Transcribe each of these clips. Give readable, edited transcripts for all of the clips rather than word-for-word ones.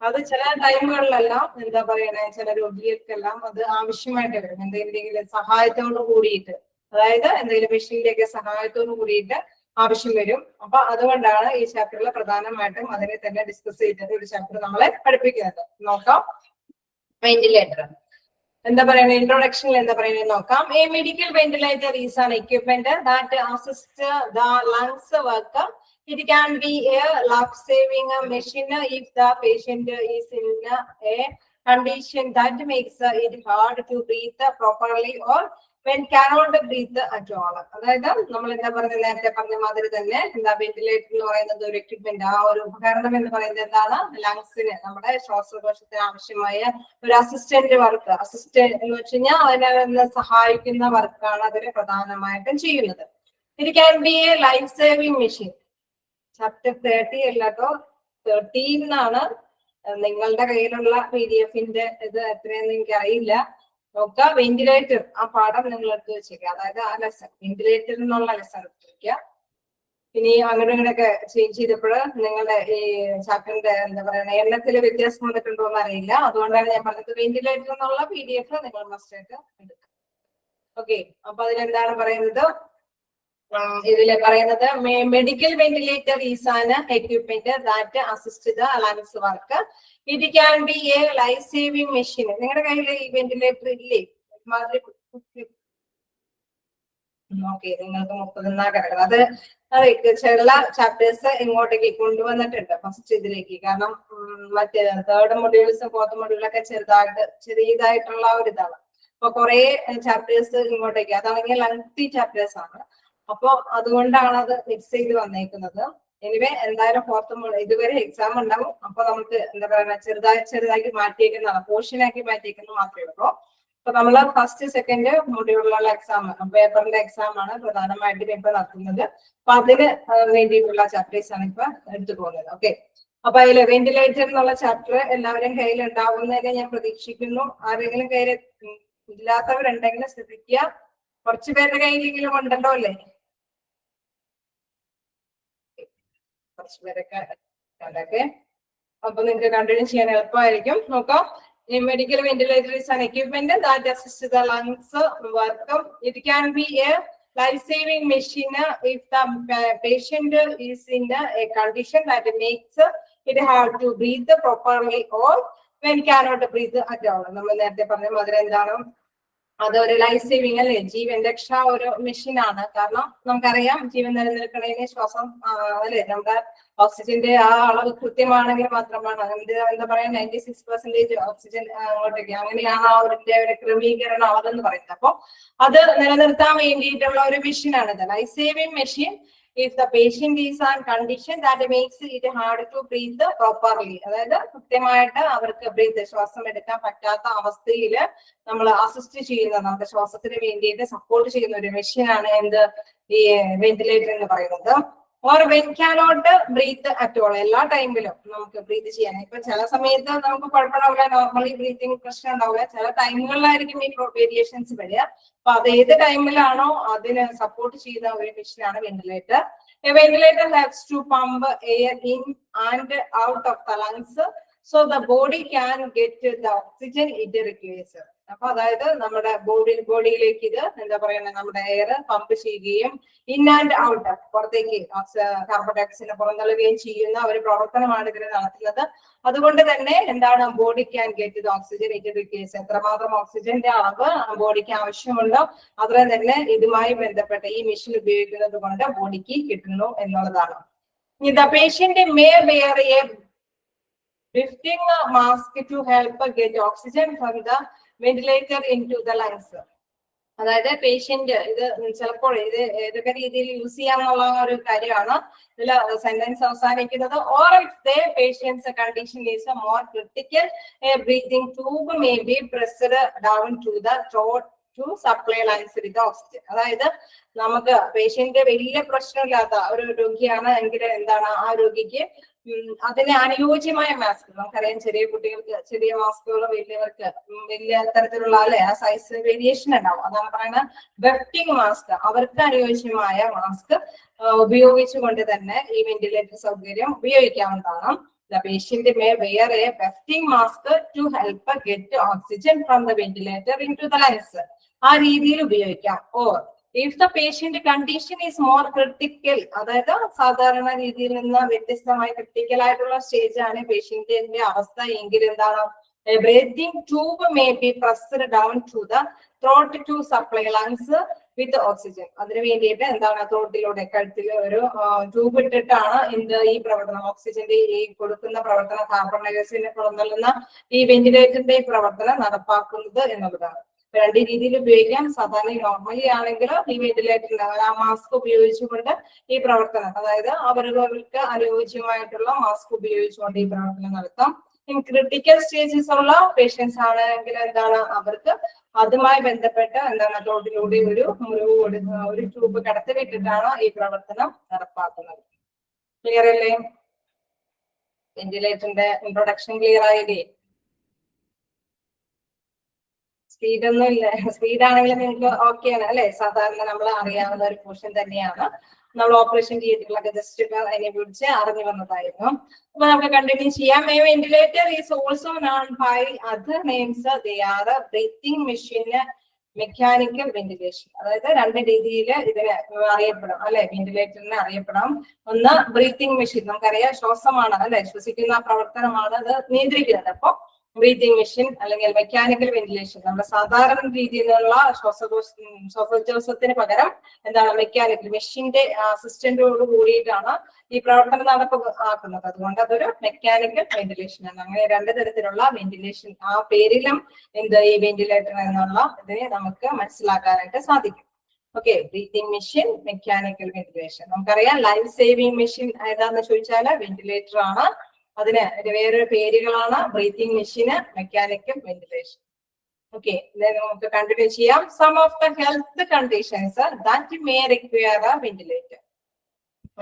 അത് ചില ടൈമുകളിലെല്ലാം എന്താ പറയണേ, ചില രോഗികൾക്കെല്ലാം അത് ആവശ്യമായിട്ട് വരും, എന്തെങ്കിലും സഹായത്തോട് കൂടിയിട്ട്, അതായത് എന്തെങ്കിലും മെഷീന്റെ ഒക്കെ സഹായത്തോട് കൂടിയിട്ട് ആവശ്യം വരും. അപ്പൊ അതുകൊണ്ടാണ് ഈ ചാപ്റ്ററിൽ പ്രധാനമായിട്ടും അതിനെ തന്നെ ഡിസ്കസ് ചെയ്തിട്ട് ഒരു ചാപ്റ്റർ നമ്മളെ പഠിപ്പിക്കുന്നത്. നോക്കാം. വെന്റിലേറ്റർ എന്താ പറയുന്നത്, ഇൻട്രൊഡക്ഷനിൽ എന്താ പറയുന്നത് നോക്കാം. A medical ventilator is an equipment that assist the lungs work. It can be a life-saving machine if the patient is in a condition that makes it hard to breathe properly or when cannot breathe at all. അതായത് നമ്മൾ എന്താ പറയുന്നത്, നേരത്തെ പറഞ്ഞ മാതിരി തന്നെ എന്താ ventilator എന്ന് പറയുന്നത് ഒരു എക്യുപ്മെന്റ്, ആ ഒരു ഉപകരണം എന്ന് പറയുന്നത് എന്താണ്, ലങ്സിന്, നമ്മുടെ ശ്വാസകോശത്തിന് ആവശ്യമായ ഒരു അസിസ്റ്റന്റ് വർക്ക്. അസിസ്റ്റന്റ് എന്ന് വെച്ച് കഴിഞ്ഞാൽ അതിനെ സഹായിക്കുന്ന വർക്കാണ് അതിന് പ്രധാനമായിട്ടും ചെയ്യുന്നത്. It can be a life-saving machine. Chapter 30 അല്ലാട്ടോ 13 ആണ് നിങ്ങളുടെ കയ്യിലുള്ള PDF-ന്റെ ഇത് എത്രയെന്ന് എനിക്ക് അറിയില്ല. നോക്കുക, വെന്റിലേറ്റർ ആ പാഠം നിങ്ങൾ എടുത്ത് വെച്ചേക്കുക, അതായത് ആ ലെസൺ, വെന്റിലേറ്റർ എന്നുള്ള ലെസൺ എടുത്ത് വെക്കുക. ഇനി അങ്ങോട്ടും ഇങ്ങോട്ടൊക്കെ ചേഞ്ച് ചെയ്തപ്പോൾ നിങ്ങളുടെ ഈ ചാപ്റ്ററിന്റെ എന്താ പറയുക എണ്ണത്തിൽ വ്യത്യാസം വന്നിട്ടുണ്ടോ എന്ന് അറിയില്ല. അതുകൊണ്ടാണ് ഞാൻ പറഞ്ഞത് വെന്റിലേറ്റർ എന്നുള്ള PDF നിങ്ങൾ മസ്റ്റ് ആയിട്ട് എടുക്കുക. ഓക്കെ, അപ്പൊ അതിലെന്താണ് പറയുന്നത്, ഇതില് പറയുന്നത് medical ventilator is an equipment that assist the lungs work. It can be A life saving machine. നിങ്ങളുടെ കയ്യിൽ ഈ വെന്റിലേറ്റർ ഇല്ലേ? ഓക്കെ, നിങ്ങൾക്ക് 30 കിടക്കുന്നത് അത് ചില ചാപ്റ്റേഴ്സ് ഇങ്ങോട്ടേക്ക് കൊണ്ടുവന്നിട്ടുണ്ട് ഫസ്റ്റ് ഇതിലേക്ക്. കാരണം മറ്റേ 3rd മൊഡ്യൂൾസും 4th മൊഡ്യൂളൊക്കെ ചെറിയതായിട്ടുള്ള ഒരു ഇതാണ്. അപ്പൊ കുറെ ചാപ്റ്റേഴ്സ് ഇങ്ങോട്ടേക്ക്, അതാണെങ്കിൽ ലെങ്തി ചാപ്റ്റേഴ്സ് ആണ്. അപ്പൊ അതുകൊണ്ടാണ് അത് മിക്സ് ചെയ്ത് വന്നേക്കുന്നത്. എനിവേ എന്തായാലും 4th ഇതുവരെ എക്സാം ഉണ്ടാവും. അപ്പൊ നമുക്ക് എന്താ പറയുക ചെറുതാക്കി മാറ്റിയേക്കുന്നതാണ്, പോർഷനാക്കി മാറ്റിയേക്കുന്നത് മാത്രമേ ഉള്ളൂ. അപ്പൊ നമ്മള് ഫസ്റ്റ് സെക്കൻഡ് മൊഡ്യൂളിലുള്ള എക്സാം, പേപ്പറിന്റെ എക്സാം ആണ് പ്രധാനമായിട്ടും ഇപ്പൊ നടത്തുന്നത്. അപ്പൊ അതിന് വേണ്ടിയിട്ടുള്ള ചാപ്റ്റേഴ്സ് ആണ് ഇപ്പൊ എടുത്തു പോകുന്നത്. ഓക്കെ, അപ്പൊ അതില് വെന്റിലേറ്റർ എന്നുള്ള ചാപ്റ്റർ എല്ലാവരും കയ്യിൽ ഉണ്ടാവുന്നതിനെ ഞാൻ പ്രതീക്ഷിക്കുന്നു. ആരെങ്കിലും കയ്യിൽ ഇല്ലാത്തവരുണ്ടെങ്കിൽ ശ്രദ്ധിക്കുക. കുറച്ചു പേരുടെ കയ്യിലെങ്കിലും ഉണ്ടല്ലോ അല്ലേ? കുറച്ചു പേരൊക്കെ ഉണ്ടൊക്കെ. അപ്പൊ നിങ്ങൾക്ക് കണ്ടിന്യൂ ചെയ്യാൻ എളുപ്പമായിരിക്കും. നോക്കാം. Medical ventilator is an equipment that assists the lungs work. It can be a life-saving machine if the patient is in a condition that makes it hard to breathe properly or when cannot breathe at all. നമ്മൾ നേരത്തെ പറഞ്ഞ മാതിരി എന്താണ്, അതൊരു life saving അല്ലെ, ജീവൻ രക്ഷ ഒരു machine ആണ്. കാരണം നമുക്കറിയാം ജീവൻ നിലനിൽക്കണേന് ശ്വാസം അല്ലെ, നമ്മുടെ ഓക്സിജന്റെ ആ അളവ് കൃത്യമാണെങ്കിൽ മാത്രമാണ് എന്താ പറയാ 96% ഓക്സിജൻ അങ്ങോട്ടേക്ക്, അങ്ങനെയാണ് ആ ഒരു ക്രമീകരണ അളവെന്ന് പറയുന്നത്. അപ്പൊ അത് നിലനിർത്താൻ വേണ്ടിയിട്ടുള്ള ഒരു മെഷീൻ ആണിത്, life saving machine. If the patient is on condition that makes it hard to breathe properly, അതായത് കൃത്യമായിട്ട് അവർക്ക് ശ്വാസം എടുക്കാൻ പറ്റാത്ത അവസ്ഥയിൽ നമ്മൾ അസിസ്റ്റ് ചെയ്യുന്ന, നമ്മുടെ ശ്വാസത്തിന് വേണ്ടിയിട്ട് സപ്പോർട്ട് ചെയ്യുന്ന ഒരു മെഷീനാണ് എന്ത്, ഈ വെന്റിലേറ്റർ എന്ന് പറയുന്നത്. Or when cannot breathe at all, എല്ലാ ടൈമിലും നമുക്ക് ബ്രീത്ത് ചെയ്യാൻ. ഇപ്പൊ ചില സമയത്ത് നമുക്ക് കുഴപ്പമുണ്ടാവില്ല, നോർമലി ബ്രീത്തിങ് പ്രശ്നം ഉണ്ടാവില്ല. ചില ടൈമുകളിലായിരിക്കും ഈ വേരിയേഷൻസ് വരിക. അപ്പൊ അത് ഏത് ടൈമിലാണോ അതിന് സപ്പോർട്ട് ചെയ്യുന്ന ഒരു മെഷീനാണ് ventilator. A ventilator helps to pump air in and out of the lungs so the body can get the oxygen it requires. അപ്പൊ അതായത് നമ്മുടെ ബോഡിയിലേക്ക് ഇത് എന്താ പറയുന്നത്, നമ്മുടെ എയർ പമ്പ് ചെയ്യുകയും ഇൻ ആൻഡ് ഔട്ട് പുറത്തേക്ക് കാർബൺ ഡയോക്സൈഡ് പുറന്തള്ളുകയും ചെയ്യുന്ന ഒരു പ്രവർത്തനമാണ് ഇതിന് നടത്തുന്നത്. അതുകൊണ്ട് തന്നെ എന്താണ്, body can get the oxygen it requires. എത്രമാത്രം ഓക്സിജന്റെ അളവ് ബോഡിക്ക് ആവശ്യമുണ്ടോ അത്രയും തന്നെ ഇതുമായി ബന്ധപ്പെട്ട ഈ മെഷീൻ ഉപയോഗിക്കുന്നത് കൊണ്ട് ബോഡിക്ക് കിട്ടുന്നു എന്നുള്ളതാണ്. The patient may wear a breathing mask to help get oxygen from the ventilator into the lungs. അതായത് പേഷ്യന്റ് ഇത് ചിലപ്പോൾ ഇത് ഏതൊക്കെ രീതിയിൽ യൂസ് ചെയ്യാന്നുള്ള ഒരു കാര്യമാണ് ഇതിൽ സെന്റൻസ് അവസാനിക്കുന്നത്. Or if the patient's condition is more critical, a breathing tube may be pressed down to the throat to supply lungs with oxygen. അതായത് നമുക്ക് പേഷ്യന്റ് വലിയ പ്രശ്നമില്ലാത്ത ഒരു രോഗിയാണ് എങ്കിൽ എന്താണ്, ആ രോഗിക്ക് അതിന് അനുയോജ്യമായ മാസ്ക്, നമുക്കറിയാം ചെറിയ കുട്ടികൾക്ക് ചെറിയ മാസ്കുകൾ, വലിയവർക്ക് വലിയ തരത്തിലുള്ള അല്ലെ ആ സൈസ് വേരിയേഷൻ ഉണ്ടാവും. അതാണ് പറയുന്നത് വെഫ്റ്റിംഗ് മാസ്ക്. അവർക്ക് അനുയോജ്യമായ മാസ്ക് ഉപയോഗിച്ചുകൊണ്ട് തന്നെ ഈ വെന്റിലേറ്റർ സൗകര്യം ഉപയോഗിക്കാവുന്നതാണ്. The patient may wear a breathing mask to help get oxygen from the ventilator into the lungs. ആ രീതിയിൽ ഉപയോഗിക്കാം. Or if the patient condition is more critical, അതായത് സാധാരണ രീതിയിൽ നിന്ന് വ്യത്യസ്തമായി ക്രിട്ടിക്കൽ ആയിട്ടുള്ള സ്റ്റേജ് ആണ് പേഷ്യന്റിന്റെ അവസ്ഥ എങ്കിൽ എന്താണ്, a breathing tube may be pressed down to the throat to supply lungs with oxygen. അതിന് വേണ്ടിയിട്ട് എന്താണ്, ത്രോട്ടിലൂടെ കഴുത്തിൽ ഒരു ട്യൂബ് ഇട്ടിട്ടാണ് ഈ പ്രവർത്തനം, ഓക്സിജന്റെ ഈ കൊടുക്കുന്ന പ്രവർത്തനം, കാർബൺ ഡയോക്സൈഡിനെ പുറന്തള്ളുന്ന ഈ വെന്റിലേറ്ററിന്റെ പ്രവർത്തനം നടപ്പാക്കുന്നത് എന്നുള്ളതാണ്. രണ്ട് രീതിയിൽ ഉപയോഗിക്കാം. സാധാരണ നോർമലി ആണെങ്കിൽ ഈ വെന്റിലേറ്ററിന്റെ ആ മാസ്ക് ഉപയോഗിച്ചുകൊണ്ട് ഈ പ്രവർത്തനം, അതായത് അവർക്ക് അനുയോജ്യമായിട്ടുള്ള മാസ്ക് ഉപയോഗിച്ചുകൊണ്ട് ഈ പ്രവർത്തനം നടത്താം. ഇൻ ക്രിട്ടിക്കൽ സ്റ്റേജസ് ഉള്ള പേഷ്യൻസ് ആണെങ്കിൽ എന്താണ്, അവർക്ക് അതുമായി ബന്ധപ്പെട്ട് എന്താണ് ത്രോട്ടിലൂടെ ഒരു ട്യൂബ് കടത്തിവിട്ടിട്ടാണ് ഈ പ്രവർത്തനം നടപ്പാക്കുന്നത്. ക്ലിയർ അല്ലേ? വെന്റിലേറ്ററിന്റെ ഇൻട്രൊഡക്ഷൻ ക്ലിയർ ആയില്ലേ? സ്പീഡൊന്നും ഇല്ല, സ്പീഡാണെങ്കിൽ നിങ്ങൾക്ക് ഓക്കെയാണ് അല്ലെ? സാധാരണ നമ്മൾ അറിയാവുന്ന ഒരു പോർഷൻ തന്നെയാണ്. നമ്മൾ ഓപ്പറേഷൻ തിയേറ്ററിലൊക്കെ ജസ്റ്റ് അതിനെ കുറിച്ച് അറിഞ്ഞു വന്നതായിരുന്നു. അപ്പൊ നമുക്ക് കണ്ടിന്യൂ ചെയ്യാം. A ventilator is also known by other names. They are breathing machine, mechanical ventilation. അതായത് രണ്ട് രീതിയിൽ ഇതിനെ അറിയപ്പെടാം അല്ലെ, വെന്റിലേറ്ററിനെ അറിയപ്പെടാം. ഒന്ന് ബ്രീത്തിങ് മെഷീൻ, നമുക്കറിയാം ശ്വാസമാണ് അല്ലെ, ശ്വസിക്കുന്ന പ്രവർത്തനമാണ് അത് നിയന്ത്രിക്കുന്നത്. അപ്പൊ ബ്രീത്തിങ് മെഷീൻ അല്ലെങ്കിൽ മെക്കാനിക്കൽ വെന്റിലേഷൻ, നമ്മുടെ സാധാരണ രീതിയിലുള്ള ശ്വാസോച്ഛ്വാസത്തിന് പകരം എന്താണ് മെക്കാനിക്കൽ മെഷീന്റെ അസിസ്റ്റന്റോട് കൂടിയിട്ടാണ് ഈ പ്രവർത്തനം നടപ്പാക്കുന്നത്. അതുകൊണ്ട് അതൊരു മെക്കാനിക്കൽ വെന്റിലേഷൻ ആണ്. അങ്ങനെ രണ്ട് തരത്തിലുള്ള വെന്റിലേഷൻ ആ പേരിലും ഈ വെന്റിലേറ്റർ എന്നുള്ള ഇതിനെ നമുക്ക് മനസ്സിലാക്കാനായിട്ട് സാധിക്കും. Okay, breathing machine, mechanical ventilation. നമുക്കറിയാം ലൈഫ് സേവിങ് മെഷീൻ ഏതാന്ന് ചോദിച്ചാൽ വെന്റിലേറ്റർ ആണ്. അതിന് വേറൊരു പേരുകളാണ് ബ്രീത്തിങ് മെഷീന്, മെക്കാനിക്കൽ വെന്റിലേഷൻ. ഓക്കെ, നമുക്ക് കണ്ടിന്യൂ ചെയ്യാം. Some of the health conditions that may require a ventilator.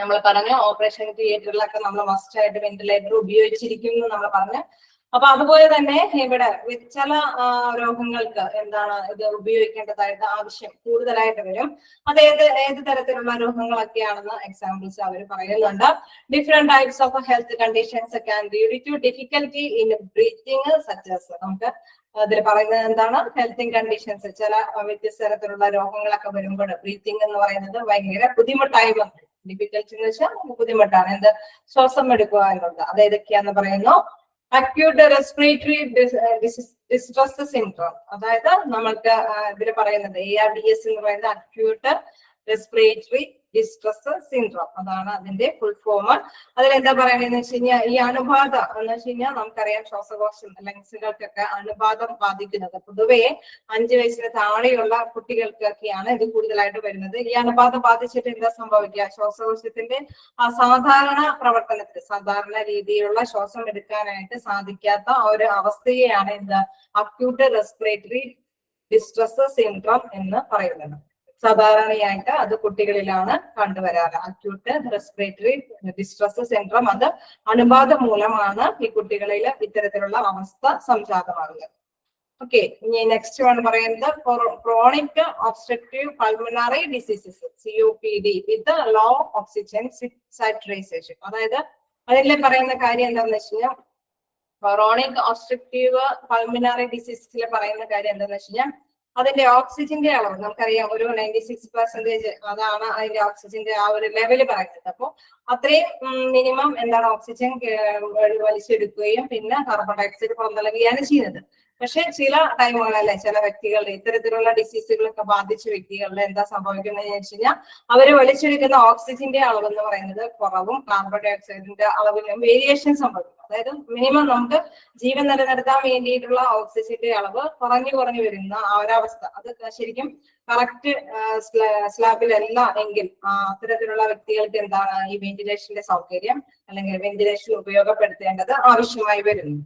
നമ്മൾ പറഞ്ഞു ഓപ്പറേഷൻ തിയേറ്ററിലൊക്കെ നമ്മൾ മസ്റ്റ് ആയിട്ട് വെന്റിലേറ്റർ ഉപയോഗിച്ചിരിക്കും എന്ന് നമ്മൾ പറഞ്ഞു. അപ്പൊ അതുപോലെ തന്നെ ഇവിടെ ചില രോഗങ്ങൾക്ക് എന്താണ് ഇത് ഉപയോഗിക്കേണ്ടതായിട്ട് ആവശ്യം കൂടുതലായിട്ട് വരും. അത് ഏത് തരത്തിലുള്ള രോഗങ്ങളൊക്കെയാണെന്ന് എക്സാമ്പിൾസ് അവർ പറയുന്നുണ്ട്. Different types of health conditions can lead to difficulty in breathing such as. നമുക്ക് അതിൽ പറയുന്നത് എന്താണ്, ഹെൽത്തിങ് കണ്ടീഷൻസ്, ചില വ്യത്യസ്ത തരത്തിലുള്ള രോഗങ്ങളൊക്കെ വരുമ്പോൾ ബ്രീത്തിങ് എന്ന് പറയുന്നത് ഭയങ്കര ബുദ്ധിമുട്ടായി വന്നു. ഡിഫിക്കൽറ്റി എന്ന് വെച്ചാൽ ബുദ്ധിമുട്ടാണ്, ശ്വാസം എടുക്കുക എന്നുള്ളത്. അത് ഏതൊക്കെയാന്ന് പറയുന്നു. അക്യൂട്ട് റെസ്പിറേറ്ററി ഡിസ്ട്രസ് സിൻഡ്രോം, അതായത് നമ്മൾക്ക് ഇതിൽ പറയുന്നത് ARDS എന്ന് പറയുന്നത് അക്യൂട്ട് റെസ്പിറേറ്ററി ഡിസ്ട്രസ് സിൻഡ്രോം, അതാണ് അതിന്റെ ഫുൾ ഫോം. അതിലെന്താ പറയുന്നത് വെച്ച് കഴിഞ്ഞാൽ ഈ അണുബാധ എന്ന് വെച്ച് കഴിഞ്ഞാൽ നമുക്കറിയാം ശ്വാസകോശം ലങ്സുകൾക്കൊക്കെ അണുബാധം ബാധിക്കുന്നത് പൊതുവെ 5 വയസ്സിന് താഴെയുള്ള കുട്ടികൾക്കൊക്കെയാണ് ഇത് കൂടുതലായിട്ട് വരുന്നത്. ഈ അണുബാധ ബാധിച്ചിട്ട് എന്താ സംഭവിക്കുക, ശ്വാസകോശത്തിന്റെ അസാധാരണ പ്രവർത്തനത്തിൽ സാധാരണ രീതിയിലുള്ള ശ്വാസം എടുക്കാനായിട്ട് സാധിക്കാത്ത ഒരു അവസ്ഥയെയാണ് എന്താ അക്യൂട്ട് റെസ്പിറേറ്ററി ഡിസ്ട്രസ് സിൻഡ്രോം എന്ന് പറയുന്നത്. സാധാരണയായിട്ട് അത് കുട്ടികളിലാണ് കണ്ടുവരാറ്. അക്യൂട്ട് റെസ്പിറേറ്ററി ഡിസ്ട്രസ് സിൻഡ്രോം, അത് അണുബാധ മൂലമാണ് ഈ കുട്ടികളിൽ ഇത്തരത്തിലുള്ള അവസ്ഥ സംജാതമാകുന്നത്. ഓക്കെ, ഇനി നെക്സ്റ്റ് ആണ് പറയുന്നത് chronic obstructive pulmonary diseases COPD വിത്ത് ലോ ഓക്സിജൻ സാച്ചുറേഷൻ. അതായത് അതിൽ പറയുന്ന കാര്യം എന്താണെന്ന് വെച്ച് കഴിഞ്ഞാൽ ക്രോണിക് ഒബ്സ്ട്രക്റ്റീവ് പൾമണറി ഡിസീസസിൽ പറയുന്ന കാര്യം എന്താണെന്ന് വെച്ച് കഴിഞ്ഞാൽ അതിന്റെ ഓക്സിജന്റെ അളവ് നമുക്കറിയാം ഒരു 96% അതാണ് അതിന്റെ ഓക്സിജന്റെ ആ ഒരു ലെവല് പറയുന്നത്. അപ്പൊ അത്രയും മിനിമം എന്താണ് ഓക്സിജൻ വലിച്ചെടുക്കുകയും പിന്നെ കാർബൺ ഡയോക്സൈഡ് പുറന്തള്ളുകയാണ് ചെയ്യുന്നത്. പക്ഷെ ചില ടൈമുകളല്ലേ ചില വ്യക്തികളുടെ ഇത്തരത്തിലുള്ള ഡിസീസുകളൊക്കെ ബാധിച്ച വ്യക്തികളിൽ എന്താ സംഭവിക്കുന്നതെന്ന് വെച്ച് കഴിഞ്ഞാൽ അവര് വലിച്ചെടുക്കുന്ന ഓക്സിജന്റെ അളവ് എന്ന് പറയുന്നത് കുറവും കാർബൺ ഡയോക്സൈഡിന്റെ അളവിലും വേരിയേഷൻ സംഭവിക്കും. അതായത് മിനിമം നമുക്ക് ജീവൻ നിലനിർത്താൻ വേണ്ടിയിട്ടുള്ള ഓക്സിജന്റെ അളവ് കുറഞ്ഞു വരുന്ന ആ ഒരവസ്ഥ, അത് ശരിക്കും കറക്റ്റ് സ്ലാബിലല്ല എങ്കിൽ അത്തരത്തിലുള്ള വ്യക്തികൾക്ക് എന്താണ് ഈ വെന്റിലേഷന്റെ സൗകര്യം അല്ലെങ്കിൽ വെന്റിലേഷൻ ഉപയോഗപ്പെടുത്തേണ്ടത് ആവശ്യമായി വരുന്നു.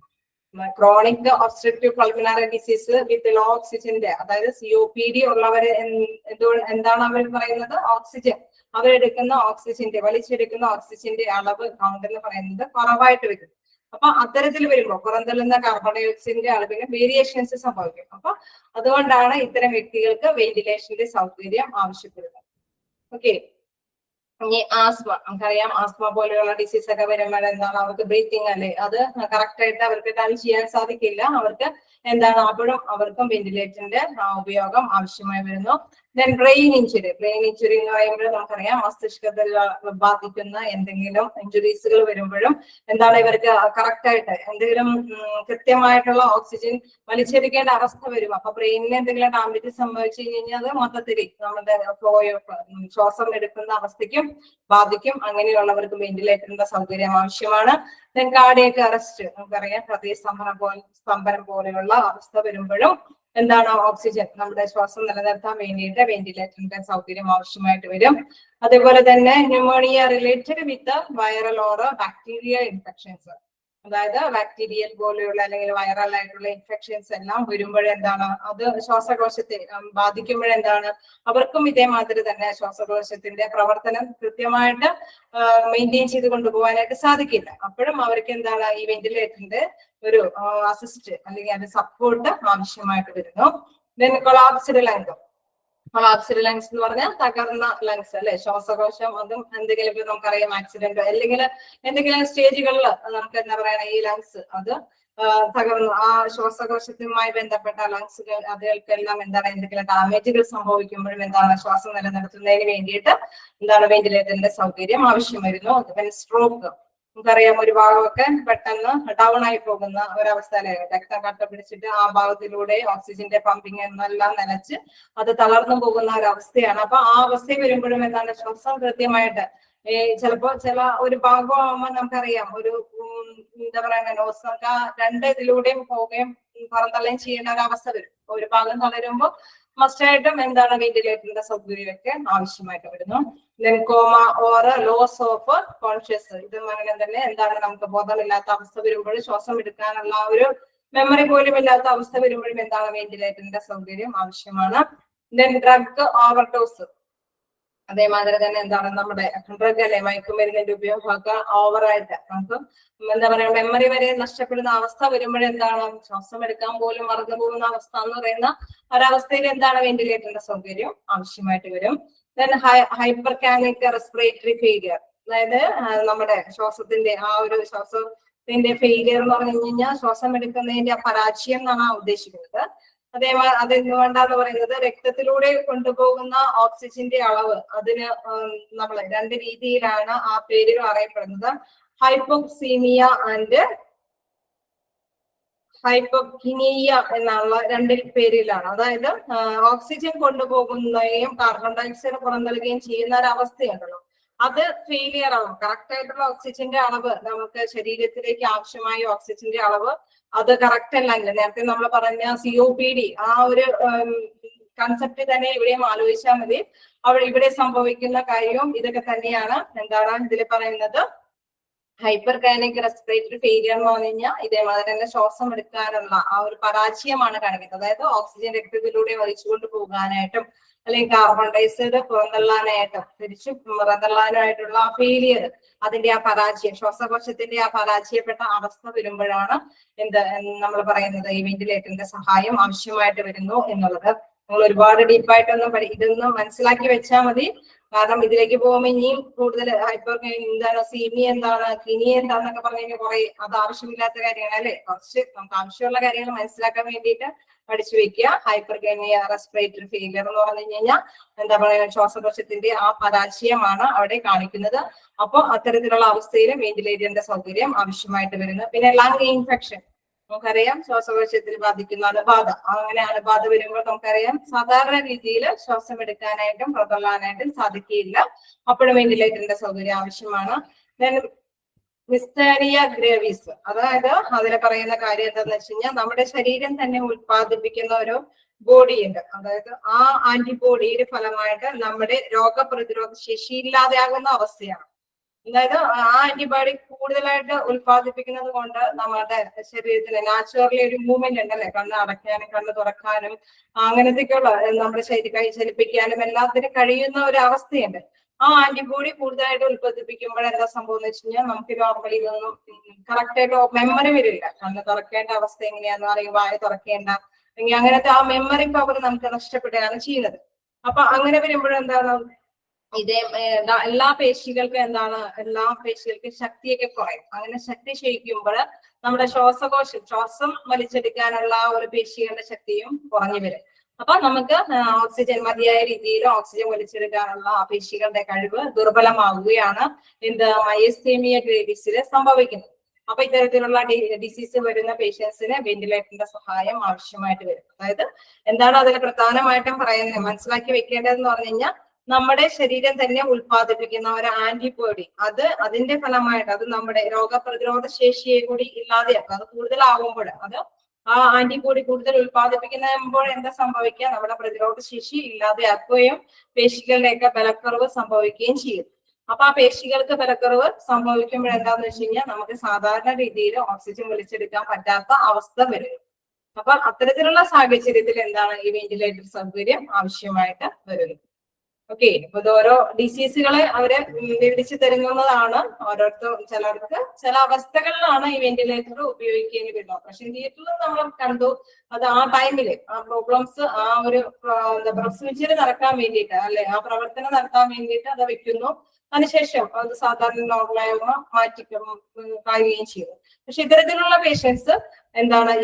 Chronic obstructive pulmonary disease with low ഓക്സിജന്റെ അതായത് COPD ഉള്ളവര് എന്താണ് അവർ പറയുന്നത്, ഓക്സിജൻ അവരെടുക്കുന്ന ഓക്സിജന്റെ വലിച്ചെടുക്കുന്ന ഓക്സിജന്റെ അളവ് കൗണ്ട് എന്ന് പറയുന്നത് കുറവായിട്ട് വരും. അപ്പൊ അത്തരത്തിൽ വരുമ്പോൾ പുറന്തള്ളുന്ന കാർബൺ ഡയോക്സൈഡിന്റെ അളവിന് വേരിയേഷൻസ് സംഭവിക്കും. അപ്പൊ അതുകൊണ്ടാണ് ഇത്തരം വ്യക്തികൾക്ക് വെന്റിലേഷന്റെ സൗകര്യം ആവശ്യപ്പെടുന്നത്. ഓക്കെ, ഇനി ആസ്മ, നമുക്കറിയാം ആസ്മ പോലെയുള്ള ഡിസീസ് ഒക്കെ വരുമ്പോൾ എന്താണ് അവർക്ക് ബ്രീത്തിങ് അല്ലെ, അത് കറക്റ്റ് ആയിട്ട് അവർക്ക് ടൺ ചെയ്യാൻ സാധിക്കില്ല. അവർക്ക് എന്താണ് അപ്പോഴും അവർക്കും വെന്റിലേറ്ററിന്റെ ഉപയോഗം ആവശ്യമായി വരുന്നു. ദെൻ ബ്രെയിൻ ഇഞ്ചുറി എന്ന് പറയുമ്പോൾ നമുക്കറിയാം മസ്തിഷ്കത്തിൽ ബാധിക്കുന്ന എന്തെങ്കിലും ഇഞ്ചുറീസുകൾ വരുമ്പോഴും എന്താണ് ഇവർക്ക് കറക്റ്റ് ആയിട്ട് എന്തെങ്കിലും കൃത്യമായിട്ടുള്ള ഓക്സിജൻ വലിച്ചെടുക്കേണ്ട അവസ്ഥ വരും. അപ്പൊ ബ്രെയിനിന് എന്തെങ്കിലും ഡാമേജ് സംഭവിച്ചു കഴിഞ്ഞാൽ അത് മൊത്തത്തിൽ നമ്മുടെ ശ്വാസം എടുക്കുന്ന അവസ്ഥയ്ക്കും ബാധിക്കും. അങ്ങനെയുള്ളവർക്ക് വെന്റിലേറ്ററിന്റെ സൗകര്യം ആവശ്യമാണ്. ദെൻ കാർഡിയക് അറസ്റ്റ്, നമുക്കറിയാം ഹൃദയ സ്തംഭനം പോലെയുള്ള അവസ്ഥ വരുമ്പോഴും എന്താണ് ഓക്സിജൻ നമ്മുടെ ശ്വാസം നിലനിർത്താൻ വേണ്ടിയിട്ട് വെന്റിലേറ്ററിന്റെ സൗകര്യം ആവശ്യമായിട്ട് വരും. അതേപോലെ തന്നെ pneumonia related with viral or bacterial infections, അതായത് ബാക്ടീരിയൽ പോലെയുള്ള അല്ലെങ്കിൽ വൈറൽ ആയിട്ടുള്ള ഇൻഫെക്ഷൻസ് എല്ലാം വരുമ്പോഴെന്താണ് അത് ശ്വാസകോശത്തെ ബാധിക്കുമ്പോഴെന്താണ് അവർക്കും ഇതേമാതിരി തന്നെ ശ്വാസകോശത്തിന്റെ പ്രവർത്തനം കൃത്യമായിട്ട് മെയിൻറ്റെയിൻ ചെയ്ത് കൊണ്ടുപോകാനായിട്ട് സാധിക്കില്ല. അപ്പോഴും അവർക്ക് എന്താണ് ഈ വെന്റിലേറ്ററിന്റെ ഒരു അസിസ്റ്റ് അല്ലെങ്കിൽ അത് സപ്പോർട്ട് ആവശ്യമായിട്ട് വരുന്നു. ദെൻ കൊളാപ്സ്ഡ് ലങ്സ് എന്ന് പറഞ്ഞാൽ തകർന്ന ലങ്സ് അല്ലെ, ശ്വാസകോശം അതും എന്തെങ്കിലും നമുക്കറിയാം ആക്സിഡന്റ് അല്ലെങ്കിൽ എന്തെങ്കിലും സ്റ്റേജുകളിൽ നമുക്ക് എന്താ പറയുക ഈ ലങ്സ് അത് തകർന്നു, ആ ശ്വാസകോശത്തുമായി ബന്ധപ്പെട്ട ലങ്സുകൾ അതുകൾക്കെല്ലാം എന്താണ് എന്തെങ്കിലും ഡാമേജുകൾ സംഭവിക്കുമ്പോഴും എന്താണ് ശ്വാസം നിലനിർത്തുന്നതിന് വേണ്ടിയിട്ട് എന്താണ് വെന്റിലേറ്ററിന്റെ സൗകര്യം ആവശ്യം വരുന്നു. സ്ട്രോക്ക്, നമുക്കറിയാം ഒരു ഭാഗമൊക്കെ പെട്ടെന്ന് ഡൗൺ ആയി പോകുന്ന ഒരവസ്ഥയിലെ രക്തം കട്ട പിടിച്ചിട്ട് ആ ഭാഗത്തിലൂടെ ഓക്സിജന്റെ പമ്പിങ് എന്നെല്ലാം നിലച്ച് അത് തളർന്നു പോകുന്ന ഒരവസ്ഥയാണ്. അപ്പൊ ആ അവസ്ഥ വരുമ്പോഴും എന്താണ് ശ്വാസം കൃത്യമായിട്ട് ചിലപ്പോ ചില ഒരു ഭാഗമാകുമ്പോൾ നമുക്കറിയാം ഒരു എന്താ പറയുക നോസൊക്കെ രണ്ട് ഇതിലൂടെയും പോവുകയും പുറന്തള്ളുകയും ചെയ്യേണ്ട ഒരു അവസ്ഥ വരും. ഒരു ഭാഗം തളരുമ്പോൾ മസ്റ്റായിട്ടും എന്താണ് വെന്റിലേറ്ററിന്റെ സൗകര്യമൊക്കെ ആവശ്യമായിട്ട് വരുന്നു. Then coma or loss of conscious, ഇത് അങ്ങനെ തന്നെ എന്താണ് നമുക്ക് ബോധമില്ലാത്ത അവസ്ഥ വരുമ്പോഴും ശ്വാസം എടുക്കാനുള്ള ഒരു മെമ്മറി പോലും ഇല്ലാത്ത അവസ്ഥ വരുമ്പോഴും എന്താണ് വെന്റിലേറ്ററിന്റെ സൗകര്യം ആവശ്യമാണ്. ദെൻ ഡ്രഗ് ഓവർഡോസ്, അതേമാതിരി തന്നെ എന്താണ് നമ്മുടെ ഡ്രഗ് അല്ലെ മയക്കുമരുന്നിന്റെ ഉപയോഗമൊക്കെ ഓവറായിട്ട് നമുക്ക് എന്താ പറയാ മെമ്മറി വരെ നഷ്ടപ്പെടുന്ന അവസ്ഥ വരുമ്പോഴെന്താണ് ശ്വാസം എടുക്കാൻ പോലും മറന്നു പോകുന്ന അവസ്ഥ എന്ന് പറയുന്ന ഒരവസ്ഥയിൽ എന്താണ് വെന്റിലേറ്ററിന്റെ സൗകര്യം ആവശ്യമായിട്ട് വരും. ദെൻ ഹൈപ്പർകാനിക് റെസ്പിറേറ്ററി ഫെയിലിയർ, അതായത് നമ്മുടെ ശ്വാസത്തിന്റെ ആ ഒരു ശ്വാസത്തിന്റെ ഫെയിലിയർ എന്ന് പറഞ്ഞു കഴിഞ്ഞാൽ ശ്വാസം എടുക്കുന്നതിന്റെ പരാജയം എന്നാണ് ഉദ്ദേശിക്കുന്നത്. അതെന്തുകൊണ്ടാന്ന് പറയുന്നത് രക്തത്തിലൂടെ കൊണ്ടുപോകുന്ന ഓക്സിജന്റെ അളവ് അതിന് നമ്മൾ രണ്ട് രീതിയിലാണ് ആ പേരുകൾ അറിയപ്പെടുന്നത്. ഹൈപ്പോക്സീമിയ ആൻഡ് ഹൈപ്പോകിനിയ എന്നുള്ള രണ്ട് പേരിലാണ്. അതായത് ഓക്സിജൻ കൊണ്ടുപോകുന്നതിനെയും കാർബൺ ഡയോക്സൈഡ് പുറന്തള്ളുകയും ചെയ്യുന്ന ഒരു അവസ്ഥയുണ്ടല്ലോ, അത് ഫെയിലിയർ ആവും. കറക്റ്റ് ആയിട്ടുള്ള ഓക്സിജന്റെ അളവ് നമുക്ക് ശരീരത്തിലേക്ക് ആവശ്യമായ ഓക്സിജന്റെ അളവ് അത് കറക്റ്റ് അല്ലെങ്കിൽ നേരത്തെ നമ്മൾ പറഞ്ഞ COPD ആ ഒരു കൺസെപ്റ്റ് തന്നെ ഇവിടെയും ആലോചിച്ചാൽ മതി. ഇവിടെ സംഭവിക്കുന്ന കാര്യവും ഇതൊക്കെ തന്നെയാണ്. എന്താണ് ഇതിൽ പറയുന്നത് ഹൈപ്പർകാനിക് റെസ്പിറേറ്ററി ഫെയിലിയർ എന്ന് പറഞ്ഞു കഴിഞ്ഞാൽ ഇതേമാതിരി തന്നെ ശ്വാസം എടുക്കാനുള്ള ആ ഒരു പരാജയമാണ് കാണിക്കുന്നത്. അതായത് ഓക്സിജൻ രക്തത്തിലൂടെ വലിച്ചുകൊണ്ട് പോകാനായിട്ടും അല്ലെങ്കിൽ കാർബൺ ഡയോക്സൈഡ് പുറന്തള്ളാനായിട്ടും തിരിച്ചു പുറന്തള്ളാനായിട്ടുള്ള ആ ഫെയിലിയർ, അതിന്റെ ആ പരാജയം ശ്വാസകോശത്തിന്റെ ആ പരാജയപ്പെട്ട അവസ്ഥ വരുമ്പോഴാണ് നമ്മൾ പറയുന്നത് ഈ വെന്റിലേറ്ററിന്റെ സഹായം ആവശ്യമായിട്ട് വരുന്നു എന്നുള്ളത്. നമ്മൾ ഒരുപാട് ഡീപ്പായിട്ടൊന്നും ഇതൊന്നും മനസ്സിലാക്കി വെച്ചാൽ മതി. കാരണം ഇതിലേക്ക് പോകുമ്പോൾ ഇനിയും കൂടുതൽ ഹൈപ്പർ എന്താണ് സീമിയ എന്താണ് കിനിയ എന്താന്നൊക്കെ പറഞ്ഞു കഴിഞ്ഞാൽ കുറെ അത് ആവശ്യമില്ലാത്ത കാര്യങ്ങൾ അല്ലെ, കുറച്ച് നമുക്ക് ആവശ്യമുള്ള കാര്യങ്ങൾ മനസ്സിലാക്കാൻ വേണ്ടിയിട്ട് പഠിച്ചു വെക്കുക. ഹൈപ്പർകാനിയ റെസ്പിറേറ്ററി ഫെയിലിയർ എന്ന് പറഞ്ഞു കഴിഞ്ഞാൽ എന്താ പറയുക ശ്വാസകോശത്തിന്റെ ആ പരാജയമാണ് അവിടെ കാണിക്കുന്നത്. അപ്പൊ അത്തരത്തിലുള്ള അവസ്ഥയിൽ വെന്റിലേറ്ററിന്റെ സൗകര്യം ആവശ്യമായിട്ട് വരുന്നു. പിന്നെ ലങ് ഇൻഫെക്ഷൻ, നമുക്കറിയാം ശ്വാസകോശത്തിൽ ബാധിക്കുന്ന അണുബാധ, അങ്ങനെ അണുബാധ വരുമ്പോൾ നമുക്കറിയാം സാധാരണ രീതിയിൽ ശ്വാസം എടുക്കാനായിട്ടും പുറന്തള്ളാനായിട്ടും സാധിക്കില്ല. അപ്പോഴും വെന്റിലേറ്ററിന്റെ സൗകര്യം ആവശ്യമാണ്. മിസ്തേനിയ ഗ്രേവിസ്, അതായത് അതിൽ പറയുന്ന കാര്യം എന്താണെന്ന് വെച്ച് കഴിഞ്ഞാൽ നമ്മുടെ ശരീരം തന്നെ ഉത്പാദിപ്പിക്കുന്ന ഒരു ബോഡി ഉണ്ട്. അതായത് ആ ആന്റിബോഡിയുടെ ഫലമായിട്ട് നമ്മുടെ രോഗപ്രതിരോധ ശേഷി ഇല്ലാതെയാകുന്ന അവസ്ഥയാണ്. അതായത് ആ ആന്റിബോഡി കൂടുതലായിട്ട് ഉത്പാദിപ്പിക്കുന്നത് കൊണ്ട് നമ്മുടെ ശരീരത്തിന് നാച്ചുറലി ഒരു മൂവ്മെന്റ് ഉണ്ടല്ലേ, കണ്ണ് അടയ്ക്കാനും കണ്ണ് തുറക്കാനും അങ്ങനത്തെയൊക്കെയുള്ള നമ്മുടെ കൈ ചലിപ്പിക്കാനും എല്ലാത്തിനും കഴിയുന്ന ഒരു അവസ്ഥയുണ്ട്. ആ ആന്റിബോഡി കൂടുതലായിട്ട് ഉത്പാദിപ്പിക്കുമ്പോൾ എന്താ സംഭവം എന്ന് വെച്ച് കഴിഞ്ഞാൽ നമുക്ക് നോർമലി ഇതൊന്നും കറക്റ്റ് ആയിട്ട് മെമ്മറി വരില്ല. കണ്ണ് തുറക്കേണ്ട അവസ്ഥ എങ്ങനെയാന്ന് അല്ലെങ്കിൽ വായ തുറക്കേണ്ട അല്ലെങ്കിൽ അങ്ങനത്തെ ആ മെമ്മറി പവർ നമുക്ക് നഷ്ടപ്പെടുകയാണ് ചെയ്യുന്നത്. അപ്പൊ അങ്ങനെ വരുമ്പോഴെന്താണ് ഇതേ എല്ലാ പേശികൾക്കും എല്ലാ പേശികൾക്കും ശക്തിയൊക്കെ കുറയും. അങ്ങനെ ശക്തി ക്ഷയിക്കുമ്പോൾ നമ്മുടെ ശ്വാസം വലിച്ചെടുക്കാനുള്ള ഒരു പേശികളുടെ ശക്തിയും കുറഞ്ഞു വരും. അപ്പൊ നമുക്ക് ഓക്സിജൻ മതിയായ രീതിയിൽ ഓക്സിജൻ വലിച്ചെടുക്കാനുള്ള ആ പേശികളുടെ കഴിവ് ദുർബലമാവുകയാണ് മയസ്തീമിയ ഗ്രേവിസിൽ സംഭവിക്കുന്നത്. അപ്പൊ ഇത്തരത്തിലുള്ള ഡിസീസ് വരുന്ന പേഷ്യൻസിന് വെന്റിലേറ്ററിന്റെ സഹായം ആവശ്യമായിട്ട് വരും. അതായത് എന്താണ് അതിൽ പ്രധാനമായിട്ടും പറയുന്നത് മനസ്സിലാക്കി വെക്കേണ്ടതെന്ന് പറഞ്ഞു കഴിഞ്ഞാൽ, നമ്മുടെ ശരീരം തന്നെ ഉൽപ്പാദിപ്പിക്കുന്ന ഒരു ആന്റിബോഡി അതിന്റെ ഫലമായിട്ട് അത് നമ്മുടെ രോഗപ്രതിരോധ ശേഷിയെ കൂടി ഇല്ലാതെയാക്കും. അത് കൂടുതലാകുമ്പോൾ ആ ആന്റിബോഡി കൂടുതൽ ഉൽപ്പാദിപ്പിക്കുമ്പോൾ എന്താ സംഭവിക്കുക, നമ്മുടെ പ്രതിരോധ ശേഷി ഇല്ലാതെയാക്കുകയും പേശികളുടെയൊക്കെ ബലക്കുറവ് സംഭവിക്കുകയും ചെയ്യും. അപ്പൊ ആ പേശികൾക്ക് ബലക്കുറവ് സംഭവിക്കുമ്പോൾ എന്താന്ന് വെച്ച് കഴിഞ്ഞാൽ നമുക്ക് സാധാരണ രീതിയിൽ ഓക്സിജൻ വലിച്ചെടുക്കാൻ പറ്റാത്ത അവസ്ഥ വരും. അപ്പൊ അത്തരത്തിലുള്ള സാഹചര്യത്തിൽ എന്താണ് ഈ വെന്റിലേറ്റർ സൗകര്യം ആവശ്യമായിട്ട് വരുന്നത്. ഓക്കെ, അപ്പൊ ഇത് ഓരോ ഡിസീസുകളെ അവര് വിവരിച്ചു തരുന്നതാണ്. ചിലർക്ക് ചില അവസ്ഥകളിലാണ് ഈ വെന്റിലേറ്റർ ഉപയോഗിക്കേണ്ടി വരുന്നത്. പക്ഷെ തിയേറ്ററിൽ നമ്മൾ കണ്ടു അത് ആ ടൈമില് ആ പ്രോബ്ലംസ് ആ ഒരു പ്രൊസീജിയർ നടക്കാൻ വേണ്ടിയിട്ട് അല്ലെ, ആ പ്രവർത്തനം നടത്താൻ വേണ്ടിയിട്ട് അത് വെക്കുന്നു. അതിനുശേഷം അത് സാധാരണ നോർമലാകുമ്പോൾ മാറ്റിക്കുകയും ചെയ്യും. പക്ഷെ ഇത്തരത്തിലുള്ള പേഷ്യൻസ്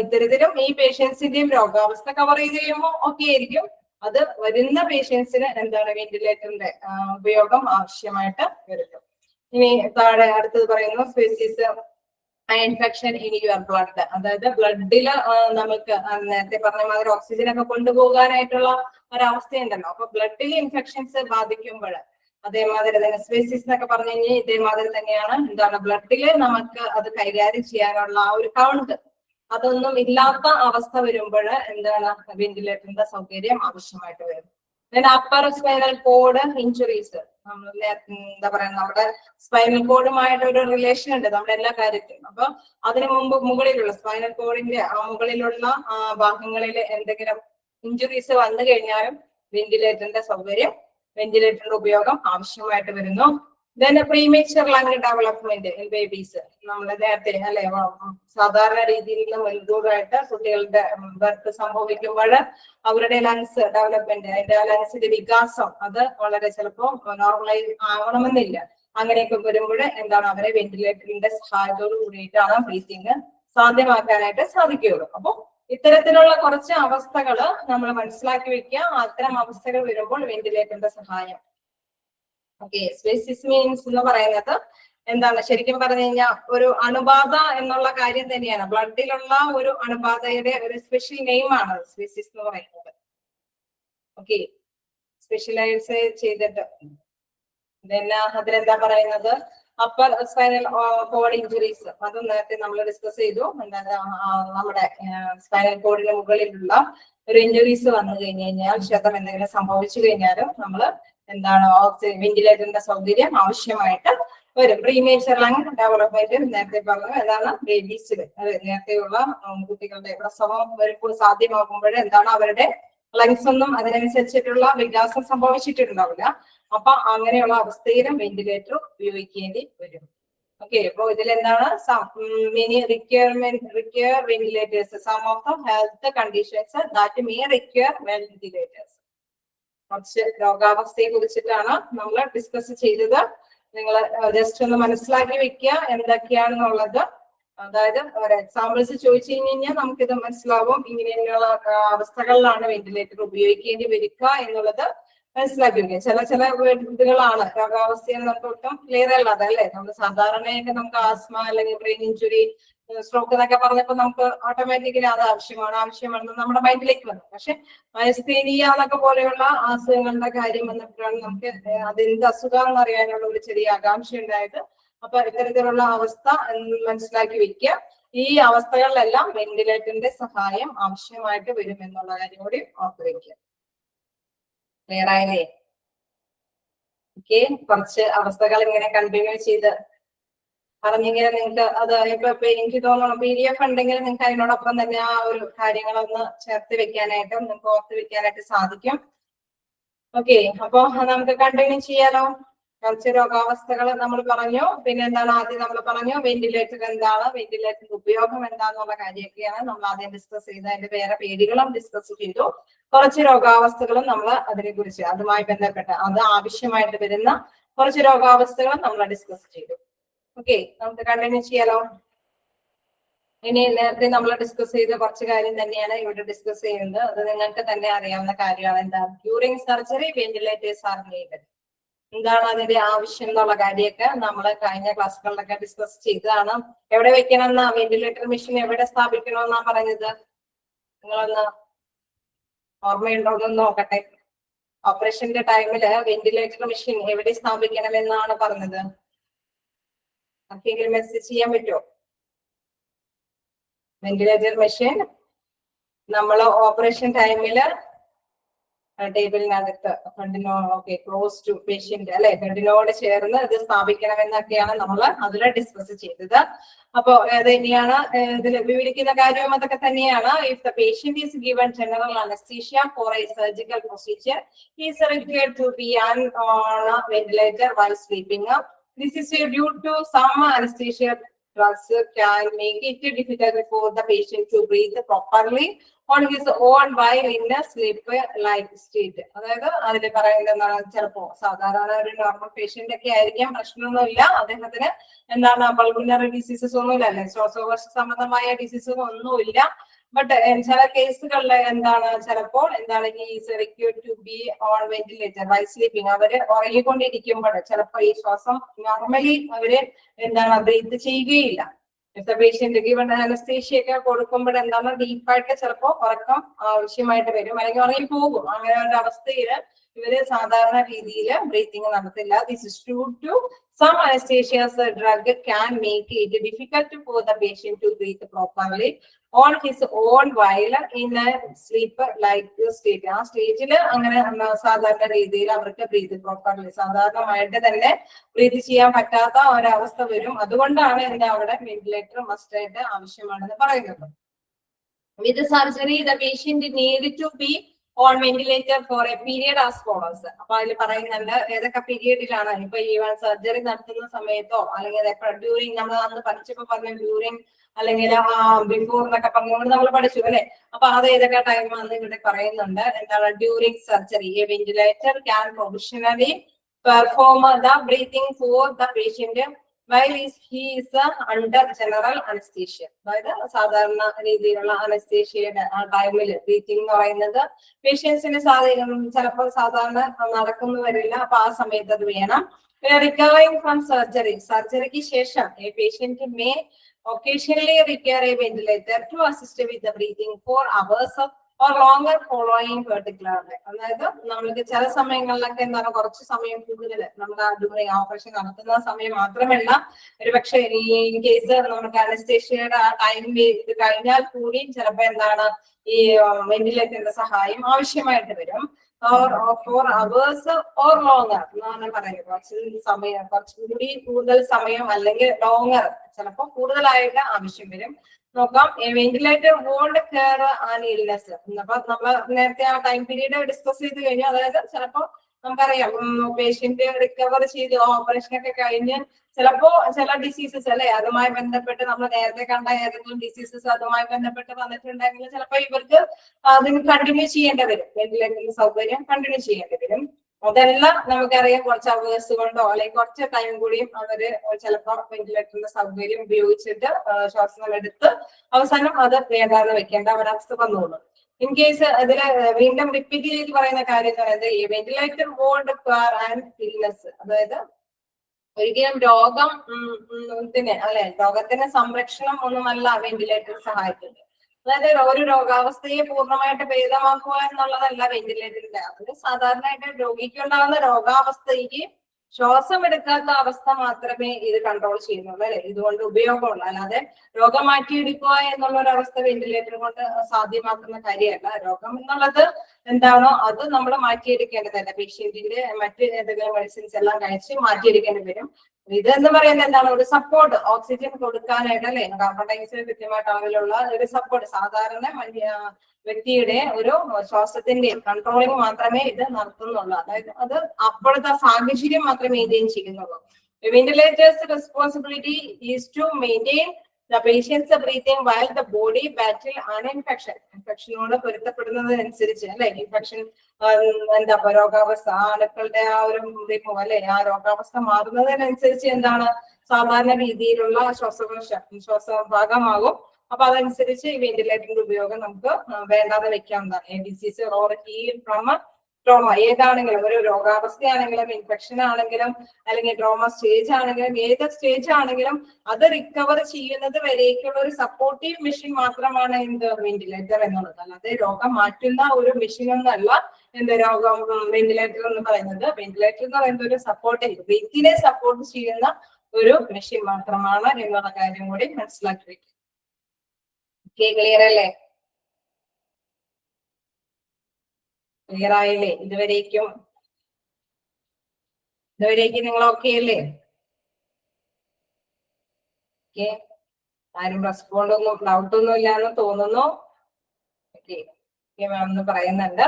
ഇത്തരത്തിലും ഈ പേഷ്യൻസിന്റെയും രോഗാവസ്ഥ കവർ ചെയ്ത് കഴിയുമ്പോൾ ഒക്കെ ആയിരിക്കും. അത് വരുന്ന പേഷ്യൻസിന് വെന്റിലേറ്ററിന്റെ ഉപയോഗം ആവശ്യമായിട്ട് വരും. ഇനി താഴെ അടുത്തത് പറയുന്നു sepsis infection in your blood. അതായത് ബ്ലഡില് നമുക്ക് നേരത്തെ പറഞ്ഞ മാതിരി ഓക്സിജൻ ഒക്കെ കൊണ്ടുപോകാനായിട്ടുള്ള ഒരവസ്ഥയുണ്ടല്ലോ. അപ്പൊ ബ്ലഡിൽ ഇൻഫെക്ഷൻസ് ബാധിക്കുമ്പോൾ അതേമാതിരി തന്നെ സ്പെസിസ് എന്നൊക്കെ പറഞ്ഞു കഴിഞ്ഞാൽ ഇതേമാതിരി തന്നെയാണ്. ബ്ലഡില് നമുക്ക് അത് കൈകാര്യം ചെയ്യാനുള്ള ആ ഒരു കൗണ്ട് അതൊന്നും ഇല്ലാത്ത അവസ്ഥ വരുമ്പോൾ വെന്റിലേറ്ററിന്റെ സൗകര്യം ആവശ്യമായിട്ട് വരും. അപ്പർ സ്പൈനൽ കോഡ് ഇഞ്ചുറീസ്, നമ്മുടെ സ്പൈനൽ കോഡുമായിട്ട് ഒരു റിലേഷൻ ഉണ്ട് നമ്മുടെ എല്ലാ കാര്യത്തിലും. അപ്പൊ അതിനു മുകളിലുള്ള സ്പൈനൽ കോഡിന്റെ മുകളിലുള്ള ഭാഗങ്ങളിൽ എന്തെങ്കിലും ഇഞ്ചുറീസ് വന്നു കഴിഞ്ഞാലും വെന്റിലേറ്ററിന്റെ ഉപയോഗം ആവശ്യമായിട്ട് വരുന്നു. Premature lung development in babies, നമ്മൾ നേരത്തെ അല്ലെ സാധാരണ രീതിയിലുള്ള മുൻകൂറായിട്ട് കുട്ടികളുടെ ബർത്ത് സംഭവിക്കുമ്പോൾ അവരുടെ ലങ്സ് ഡെവലപ്മെന്റ്, അതിന്റെ ലങ്സിന്റെ വികാസം അത് വളരെ ചിലപ്പോൾ നോർമലൈസ് ആവണമെന്നില്ല. അങ്ങനെയൊക്കെ വരുമ്പോൾ അവരെ വെന്റിലേറ്ററിന്റെ സഹായത്തോട് കൂടിയിട്ടാണ് ബ്രീത്തിങ് സാധ്യമാക്കാനായിട്ട് സാധിക്കുകയുള്ളൂ. അപ്പൊ ഇത്തരത്തിലുള്ള കുറച്ച് അവസ്ഥകള് നമ്മൾ മനസ്സിലാക്കി വെക്കുക. അത്തരം അവസ്ഥകൾ വരുമ്പോൾ വെന്റിലേറ്ററിന്റെ സഹായം. ഓക്കെ, സ്പെസിസ് മീൻസ് എന്ന് പറയുന്നത് ശരിക്കും പറഞ്ഞു കഴിഞ്ഞാൽ ഒരു അണുബാധ എന്നുള്ള കാര്യം തന്നെയാണ്. ബ്ലഡിലുള്ള ഒരു അണുബാധയുടെ ഒരു സ്പെഷ്യൽ നെയിം ആണ് സ്പെസിസ് എന്ന് പറയുന്നത്. ഓക്കെ, സ്പെഷ്യലൈസ് ചെയ്തിട്ട് അതിലെന്താ പറയുന്നത്, അപ്പർ സ്പൈനൽ കോഡ് ഇഞ്ചുറീസ്. അത് നേരത്തെ നമ്മൾ ഡിസ്കസ് ചെയ്തു. നമ്മുടെ സ്പൈനൽ കോഡിന് മുകളിലുള്ള ഒരു ഇഞ്ചുറീസ് വന്നു കഴിഞ്ഞു കഴിഞ്ഞാൽ, ക്ഷതം എന്തെങ്കിലും സംഭവിച്ചു കഴിഞ്ഞാലും നമ്മൾ വെന്റിലേറ്ററിന്റെ സൗകര്യം ആവശ്യമായിട്ട് വരും. പ്രീമേച്ചർ ലങ് ഡെവലപ്മെന്റ് നേരത്തെ പറഞ്ഞു ബേബീസിൽ നേരത്തെയുള്ള കുട്ടികളുടെ പ്രസവം വരുമ്പോൾ സാധ്യമാകുമ്പോൾ അവരുടെ ലങ്സ് ഒന്നും അതിനനുസരിച്ചിട്ടുള്ള വികാസം സംഭവിച്ചിട്ടുണ്ടാവില്ല. അപ്പൊ അങ്ങനെയുള്ള അവസ്ഥയിലും വെന്റിലേറ്റർ ഉപയോഗിക്കേണ്ടി വരും. ഓക്കെ, അപ്പൊ many require ventilators. Some of the health conditions that may require ventilators. കുറച്ച് രോഗാവസ്ഥയെ കുറിച്ചിട്ടാണ് നമ്മൾ ഡിസ്കസ് ചെയ്തത്. നിങ്ങൾ ജസ്റ്റ് ഒന്ന് മനസ്സിലാക്കി വെക്കുക എന്തൊക്കെയാണെന്നുള്ളത്. അതായത് ഒരു എക്സാമ്പിൾസ് ചോദിച്ചു കഴിഞ്ഞാൽ നമുക്കിത് മനസ്സിലാവും. ഇങ്ങനെയുള്ള അവസ്ഥകളിലാണ് വെന്റിലേറ്റർ ഉപയോഗിക്കേണ്ടി വരിക എന്നുള്ളത് മനസ്സിലാക്കി വെക്കുക. ചില ഇതുകളാണ് രോഗാവസ്ഥയെന്ന് നമുക്ക് ഒട്ടും ക്ലിയർ അല്ലാതെ അല്ലെ. നമ്മൾ സാധാരണയായിട്ട് നമുക്ക് ആസ്മ അല്ലെങ്കിൽ ബ്രെയിൻ ഇഞ്ചുറി, സ്ട്രോക്ക് എന്നൊക്കെ പറഞ്ഞപ്പോൾ നമുക്ക് ഓട്ടോമാറ്റിക്കലി അത് ആവശ്യമാണെന്ന് നമ്മുടെ മൈൻഡിലേക്ക് വന്നു. പക്ഷെ മയസ്തീനിയ എന്നൊക്കെ പോലെയുള്ള അസുഖങ്ങളുടെ കാര്യം വന്നപ്പോഴാണ് നമുക്ക് അതെന്ത് അസുഖമാണെന്ന് അറിയാനുള്ള ഒരു ചെറിയ ആകാംക്ഷ ഉണ്ടായത്. അപ്പൊ ഇത്തരത്തിലുള്ള അവസ്ഥ മനസ്സിലാക്കി വെക്കുക. ഈ അവസ്ഥകളിലെല്ലാം വെന്റിലേറ്ററിന്റെ സഹായം ആവശ്യമായിട്ട് വരും എന്നുള്ള കാര്യം കൂടി ഓർത്ത് വെക്കുക. ക്ലിയർ ആയില്ലേ? ഓക്കെ, കുറച്ച് അവസ്ഥകൾ ഇങ്ങനെ കണ്ടിന്യൂ ചെയ്ത് പറഞ്ഞെങ്കിൽ നിങ്ങൾക്ക് അത് ഇപ്പൊ എനിക്ക് തോന്നുന്നു PDF ഉണ്ടെങ്കിൽ നിങ്ങൾക്ക് അതിനോടൊപ്പം തന്നെ ആ ഒരു കാര്യങ്ങളൊന്ന് ചേർത്ത് വെക്കാനായിട്ടും നിങ്ങൾക്ക് ഓർത്ത് വെക്കാനായിട്ട് സാധിക്കും. ഓക്കെ, അപ്പൊ നമുക്ക് കണ്ടിന്യൂ ചെയ്യാലോ. കുറച്ച് രോഗാവസ്ഥകൾ നമ്മൾ പറഞ്ഞു. പിന്നെ എന്താണ് ആദ്യം നമ്മൾ പറഞ്ഞു വെന്റിലേറ്റർ എന്താണ്, വെന്റിലേറ്ററിന്റെ ഉപയോഗം എന്താണെന്നുള്ള കാര്യമൊക്കെയാണ് നമ്മൾ ആദ്യം ഡിസ്കസ് ചെയ്ത് അതിന്റെ വേറെ പേരുകളും ഡിസ്കസ് ചെയ്തു. കുറച്ച് രോഗാവസ്ഥകളും നമ്മൾ അതിനെ കുറിച്ച് അതുമായി ബന്ധപ്പെട്ട് അത് ആവശ്യമായിട്ട് വരുന്ന കുറച്ച് രോഗാവസ്ഥകളും നമ്മൾ ഡിസ്കസ് ചെയ്തു. ഓക്കെ, നമുക്ക് കണ്ടിന്യൂ ചെയ്യാലോ. ഇനി നേരത്തെ നമ്മൾ ഡിസ്കസ് ചെയ്ത കുറച്ച് കാര്യം തന്നെയാണ് ഇവിടെ ഡിസ്കസ് ചെയ്യുന്നത്. അത് നിങ്ങൾക്ക് തന്നെ അറിയാവുന്ന കാര്യമാണ്. എന്താ during surgery ventilators R needed. എന്താണ് അതിന്റെ ആവശ്യം എന്നുള്ള കാര്യമൊക്കെ നമ്മൾ കഴിഞ്ഞ ക്ലാസ്സുകളിലൊക്കെ ഡിസ്കസ് ചെയ്തതാണ്. എവിടെ വെക്കണം എന്നാ, വെന്റിലേറ്റർ മെഷീൻ എവിടെ സ്ഥാപിക്കണമെന്നാ പറഞ്ഞത്? നിങ്ങളൊന്ന് ഓർമ്മയുണ്ടോ എന്ന് നോക്കട്ടെ. ഓപ്പറേഷന്റെ ടൈമില് വെന്റിലേറ്റർ മെഷീൻ എവിടെ സ്ഥാപിക്കണമെന്നാണ് പറഞ്ഞത്? ആർക്കെങ്കിലും മെസ്സേജ് ചെയ്യാൻ പറ്റുമോ? വെന്റിലേറ്റർ മെഷീൻ നമ്മൾ ഓപ്പറേഷൻ ടൈമില് ടേബിളിനകത്ത് ക്ലോസ് ടു പേഷ്യന്റ് അല്ലെ, ഹെഡിനോട് ചേർന്ന് ഇത് സ്ഥാപിക്കണമെന്നൊക്കെയാണ് നമ്മൾ അതിൽ ഡിസ്കസ് ചെയ്തത്. അപ്പോ അത് തന്നെയാണ് ഇതിൽ വിവരിക്കുന്ന കാര്യവും അതൊക്കെ തന്നെയാണ്. If the patient is given general anaesthesia for a surgical procedure is required to be on ventilator while sleeping. This is due to some anesthesia drugs can make it difficult for the patient to breathe properly on his own while in a sleep-like state. അതായത് അതിൽ പറയുന്നത് എന്താണ്, ചിലപ്പോ സാധാരണ ഒരു normal patient ഒക്കെ ആയിരിക്കാം, പ്രശ്നമൊന്നുമില്ല, അദ്ദേഹത്തിന് എന്താണ് പൾമണറി ഡിസീസസ് ഒന്നുമില്ല, അല്ലെ, ശ്വാസകോശ സംബന്ധമായ ഡിസീസസ് ഒന്നുമില്ല. ബട്ട് ചില കേസുകളിൽ എന്താണ് ചിലപ്പോൾ എന്താണ് required to be on ventilator while sleeping. അവര് ഉറങ്ങിക്കൊണ്ടിരിക്കുമ്പോൾ ചിലപ്പോൾ ഈ ശ്വാസം നോർമലി അവര് എന്താണ് ബ്രീത്ത് ചെയ്യുകയില്ല. പേഷ്യന്റ് ഗിവൺ അനസ്തേഷ്യ ഒക്കെ കൊടുക്കുമ്പോൾ എന്താണ് ഡീപ്പായിട്ട് ചിലപ്പോൾ ഉറക്കം ആവശ്യമായിട്ട് വരും, അല്ലെങ്കിൽ ഉറങ്ങി പോകും. അങ്ങനെ ഒരു അവസ്ഥയിൽ ഇവര് സാധാരണ രീതിയിൽ ബ്രീത്തിങ് നടത്തില്ല. This is due to some anaesthetics drug can make it difficult for the patient to breathe properly on his own while in a sleep like state. ആ സ്റ്റേജിൽ അങ്ങനെ സാധാരണ രീതിയിൽ അവർക്ക് ബ്രീത്ത് പ്രോപ്പർലി സാധാരണമായിട്ട് തന്നെ ബ്രീത്ത് ചെയ്യാൻ പറ്റാത്ത ഒരവസ്ഥ വരും. അതുകൊണ്ടാണ് എന്താ അവിടെ വെന്റിലേറ്റർ മസ്റ്റ് ആയിട്ട് ആവശ്യമാണെന്ന് പറയുന്നത്. With surgery the patient need to be on ventilator for a period as follows. അപ്പൊ അതിൽ പറയുന്നുണ്ട് ഏതൊക്കെ പീരിയഡിലാണ്. ഇപ്പൊ ഈ സർജറി നടത്തുന്ന സമയത്തോ അല്ലെങ്കിൽ ഡ്യൂറിങ് നമ്മൾ അന്ന് പഠിച്ചപ്പോ പറഞ്ഞു ഡ്യൂറിങ് അല്ലെങ്കിൽ ബിഫോർ എന്നൊക്കെ പറഞ്ഞുകൊണ്ട് നമ്മൾ പഠിച്ചു അല്ലെ. അപ്പൊ അത് ഏതൊക്കെ ടൈമാണെന്ന് ഇവിടെ പറയുന്നുണ്ട്. എന്താണ് during surgery A ventilator can provisionally perform the breathing four the patient while he is under general anesthesia. അതായത് സാധാരണ രീതിയിലുള്ള അനസ്തേഷ്യയുടെ ആ ടൈമിൽ ബ്രീത്തിങ് എന്ന് പറയുന്നത് പേഷ്യൻസിന് ചിലപ്പോൾ സാധാരണ നടക്കുന്നു വരില്ല. അപ്പൊ ആ സമയത്ത് അത് വേണം. റിക്കവറിംഗ് ഫ്രം സർജറി, സർജറിക്ക് ശേഷം a patient may occasionally require a ventilator to assist with the breathing for hours or longer following particularly. അതായത് നമ്മൾക്ക് ചില സമയങ്ങളിലൊക്കെ എന്താണ് കുറച്ച് സമയം കൂടുതൽ നമ്മൾ ഡ്യൂറിങ് ഓപ്പറേഷൻ നടത്തുന്ന സമയം മാത്രമല്ല, ഒരു പക്ഷേ ഈ കേസ് നമുക്ക് അനസ്തേഷ്യയുടെ ആ ടൈം ഇത് കഴിഞ്ഞാൽ കൂടിയും ചിലപ്പോ എന്താണ് ഈ വെന്റിലേറ്ററിന്റെ സഹായം ആവശ്യമായിട്ട് വരും. ഫോർ അവേഴ്സ് ഓർ ലോങ്ങർ എന്നാണ് പറയുന്നത്. കുറച്ച് സമയം കുറച്ചുകൂടി കൂടുതൽ സമയം അല്ലെങ്കിൽ ലോങ്ങർ ചിലപ്പോൾ കൂടുതലായിട്ട് ആവശ്യം വരും. നോക്കാം. Ventilator won't care and illness. അപ്പൊ നമ്മൾ നേരത്തെ ആ ടൈം പീരീഡ് ഡിസ്കസ് ചെയ്ത് കഴിഞ്ഞു. അതായത് ചിലപ്പോ നമുക്കറിയാം പേഷ്യന്റ് റിക്കവർ ചെയ്ത് ഓപ്പറേഷൻ ഒക്കെ കഴിഞ്ഞ് ചിലപ്പോ ചില ഡിസീസസ് അല്ലെ അതുമായി ബന്ധപ്പെട്ട് നമ്മൾ നേരത്തെ കണ്ട ഏതെങ്കിലും ഡിസീസസ് അതുമായി ബന്ധപ്പെട്ട് വന്നിട്ടുണ്ടെങ്കിൽ ചിലപ്പോ ഇവർക്ക് അതിന് കണ്ടിന്യൂ ചെയ്യേണ്ടി വരും. വെന്റിലേറ്ററിന്റെ സൗകര്യം കണ്ടിന്യൂ ചെയ്യേണ്ടി വരും. അതെല്ലാം നമുക്കറിയാം കുറച്ച് അവേഴ്സ് കൊണ്ടോ അല്ലെങ്കിൽ കുറച്ച് ടൈം കൂടിയും അവര് ചിലപ്പോൾ വെന്റിലേറ്ററിന്റെ സൗകര്യം ഉപയോഗിച്ചിട്ട് ശ്വാസം എടുത്ത് അവസാനം അത് വേണ്ടാന്ന് വെക്കേണ്ട ഒരവസ്ഥ വന്നോളൂ. ഇൻ കേസ് അതില് വീണ്ടും റിപ്പീറ്റ് ചെയ്ത് പറയുന്ന കാര്യം എന്ന് പറയുന്നത് ഈ ventilator won't care and illness. അതായത് ഒരിക്കലും രോഗത്തിന് അല്ലെ രോഗത്തിന് സംരക്ഷണം ഒന്നുമല്ല വെന്റിലേറ്റർ സഹായിക്കുന്നത്. അതായത് ഒരു രോഗാവസ്ഥയെ പൂർണ്ണമായിട്ട് ഭേദമാക്കുക എന്നുള്ളതല്ല വെന്റിലേറ്ററിന്റെ. അത് സാധാരണയായിട്ട് രോഗിക്കുണ്ടാകുന്ന രോഗാവസ്ഥയ്ക്ക് ശ്വാസം എടുക്കാത്ത അവസ്ഥ മാത്രമേ ഇത് കൺട്രോൾ ചെയ്യുന്നുള്ളൂ അല്ലെ, ഇതുകൊണ്ട് ഉപയോഗമുള്ളൂ. അല്ലാതെ രോഗം മാറ്റിയെടുക്കുക എന്നുള്ള ഒരു അവസ്ഥ വെന്റിലേറ്റർ കൊണ്ട് സാധ്യമാക്കുന്ന കാര്യമല്ല. രോഗം എന്നുള്ളത് എന്താണോ അത് നമ്മൾ മാറ്റിയെടുക്കേണ്ടതല്ല. പേഷ്യന്റിന്റെ മറ്റ് ഏതെങ്കിലും മെഡിസിൻസ് എല്ലാം കഴിച്ച് മാറ്റിയെടുക്കേണ്ടി വരും. ഇതെന്ന് പറയുന്നത് എന്താണ്? ഒരു സപ്പോർട്ട്, ഓക്സിജൻ കൊടുക്കാനായിട്ട് അല്ലെ, കാർബൺ ഡയോക്സൈഡ് കൃത്യമായിട്ട് അളവിലുള്ള ഒരു സപ്പോർട്ട്. സാധാരണ വ്യക്തിയുടെ ഒരു ശ്വാസത്തിന്റെ കൺട്രോളിങ് മാത്രമേ ഇത് നടത്തുന്നുള്ളൂ. അതായത് അത് അപ്പോഴത്തെ സാഹചര്യം മാത്രമേ മെയിൻറ്റെയിൻ ചെയ്യുന്നുള്ളൂ. Ventilators responsibility is to maintain the patient's breathing while the body battle an infection. ഇൻഫെക്ഷനോട് പൊരുത്തപ്പെടുന്നതനുസരിച്ച് അല്ലെ, ഇൻഫെക്ഷൻ എന്താ രോഗാവസ്ഥ, അണുക്കളുടെ ആ ഒരു റിമൂവ് അല്ലെ, ആ രോഗാവസ്ഥ മാറുന്നതിനനുസരിച്ച് എന്താണ് സാധാരണ രീതിയിലുള്ള ശ്വാസഭാഗമാകും. അപ്പൊ അതനുസരിച്ച് ഈ വെന്റിലേറ്ററിന്റെ ഉപയോഗം നമുക്ക് വേണ്ടാതെ വെക്കാവുന്നതാണ്. Disease or heal from trauma ഏതാണെങ്കിലും, ഒരു രോഗാവസ്ഥയാണെങ്കിലും, ഇൻഫെക്ഷൻ ആണെങ്കിലും, അല്ലെങ്കിൽ ട്രോമ സ്റ്റേജ് ആണെങ്കിലും, ഏത് സ്റ്റേജ് ആണെങ്കിലും അത് റിക്കവർ ചെയ്യുന്നത് വരേക്കുള്ള ഒരു സപ്പോർട്ടീവ് മെഷീൻ മാത്രമാണ് എന്ത് വെന്റിലേറ്റർ എന്നുള്ളത്. അല്ലാതെ രോഗം മാറ്റുന്ന ഒരു മെഷീൻ ഒന്നല്ല എന്ത് വെന്റിലേറ്റർ എന്ന് പറയുന്നത്. വെന്റിലേറ്റർ എന്ന് പറയുന്നത് ഒരു സപ്പോർട്ടീവ്, ബ്രീത്തിനെ സപ്പോർട്ട് ചെയ്യുന്ന ഒരു മെഷീൻ മാത്രമാണ് എന്നുള്ള കാര്യം കൂടി മനസ്സിലാക്കി വെക്കും. ക്ലിയർ അല്ലേ? ക്ലിയർ ആയില്ലേ? ഇതുവരേക്കും നിങ്ങൾ ഓക്കെ അല്ലേ? ഓക്കെ, ആരും റെസ്പോണ്ട് ഒന്നും ഡൗട്ട് ഒന്നും ഇല്ലാന്ന് തോന്നുന്നു. ഓക്കെ മാം എന്ന് പറയുന്നുണ്ട്.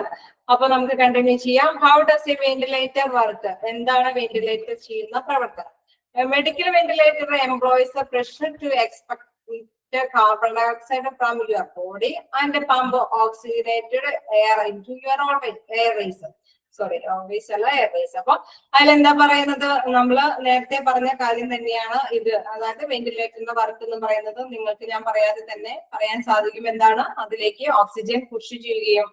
അപ്പൊ നമുക്ക് കണ്ടിന്യൂ ചെയ്യാം. How does a ventilator work? എന്താണ് വെന്റിലേറ്റർ ചെയ്യുന്ന പ്രവർത്തനം? Medical ventilator employs a pressure to expect carbon dioxide from your body and pump oxygenated air into your airways. Sorry, always അല്ല, എയർവേസ്. അപ്പൊ അതിലെന്താ പറയുന്നത്? നമ്മള് നേരത്തെ പറഞ്ഞ കാര്യം തന്നെയാണ് ഇത്. അതായത് വെന്റിലേറ്ററിന്റെ വർക്ക് എന്ന് പറയുന്നത് നിങ്ങൾക്ക് ഞാൻ പറയാതെ തന്നെ പറയാൻ സാധിക്കും. എന്താണ്? അതിലേക്ക് ഓക്സിജൻ പുഷ് ചെയ്യുകയും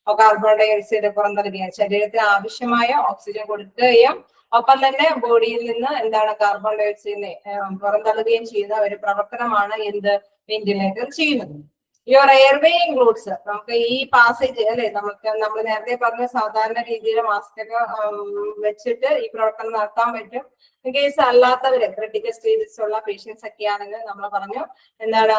കാർബൺ ഡയോക്സൈഡ് പുറന്തള്ളുകയും, ശരീരത്തിന് ആവശ്യമായ ഓക്സിജൻ കൊടുക്കുകയും ഒപ്പം തന്നെ ബോഡിയിൽ നിന്ന് എന്താണ് കാർബൺ ഡയോക്സൈഡിനെ പുറന്തള്ളുകയും ചെയ്യുന്ന ഒരു പ്രവർത്തനമാണ് എന്ത് വെന്റിലേറ്റർ ചെയ്യുന്നത്. യുവർ എയർവേ ഇൻക്ലൂഡ്സ്, നമുക്ക് ഈ പാസേജ് അല്ലെ, നമ്മൾ നേരത്തെ പറഞ്ഞ സാധാരണ രീതിയിൽ മാസ്ക് ഒക്കെ വെച്ചിട്ട് ഈ പ്രവർത്തനം നടത്താൻ പറ്റും. ഇൻ കേസ് അല്ലാത്തവര് ക്രിട്ടിക്കൽ സ്റ്റേജസ് ഉള്ള പേഷ്യൻസ് ഒക്കെ ആണെങ്കിൽ നമ്മൾ പറഞ്ഞു എന്താണ്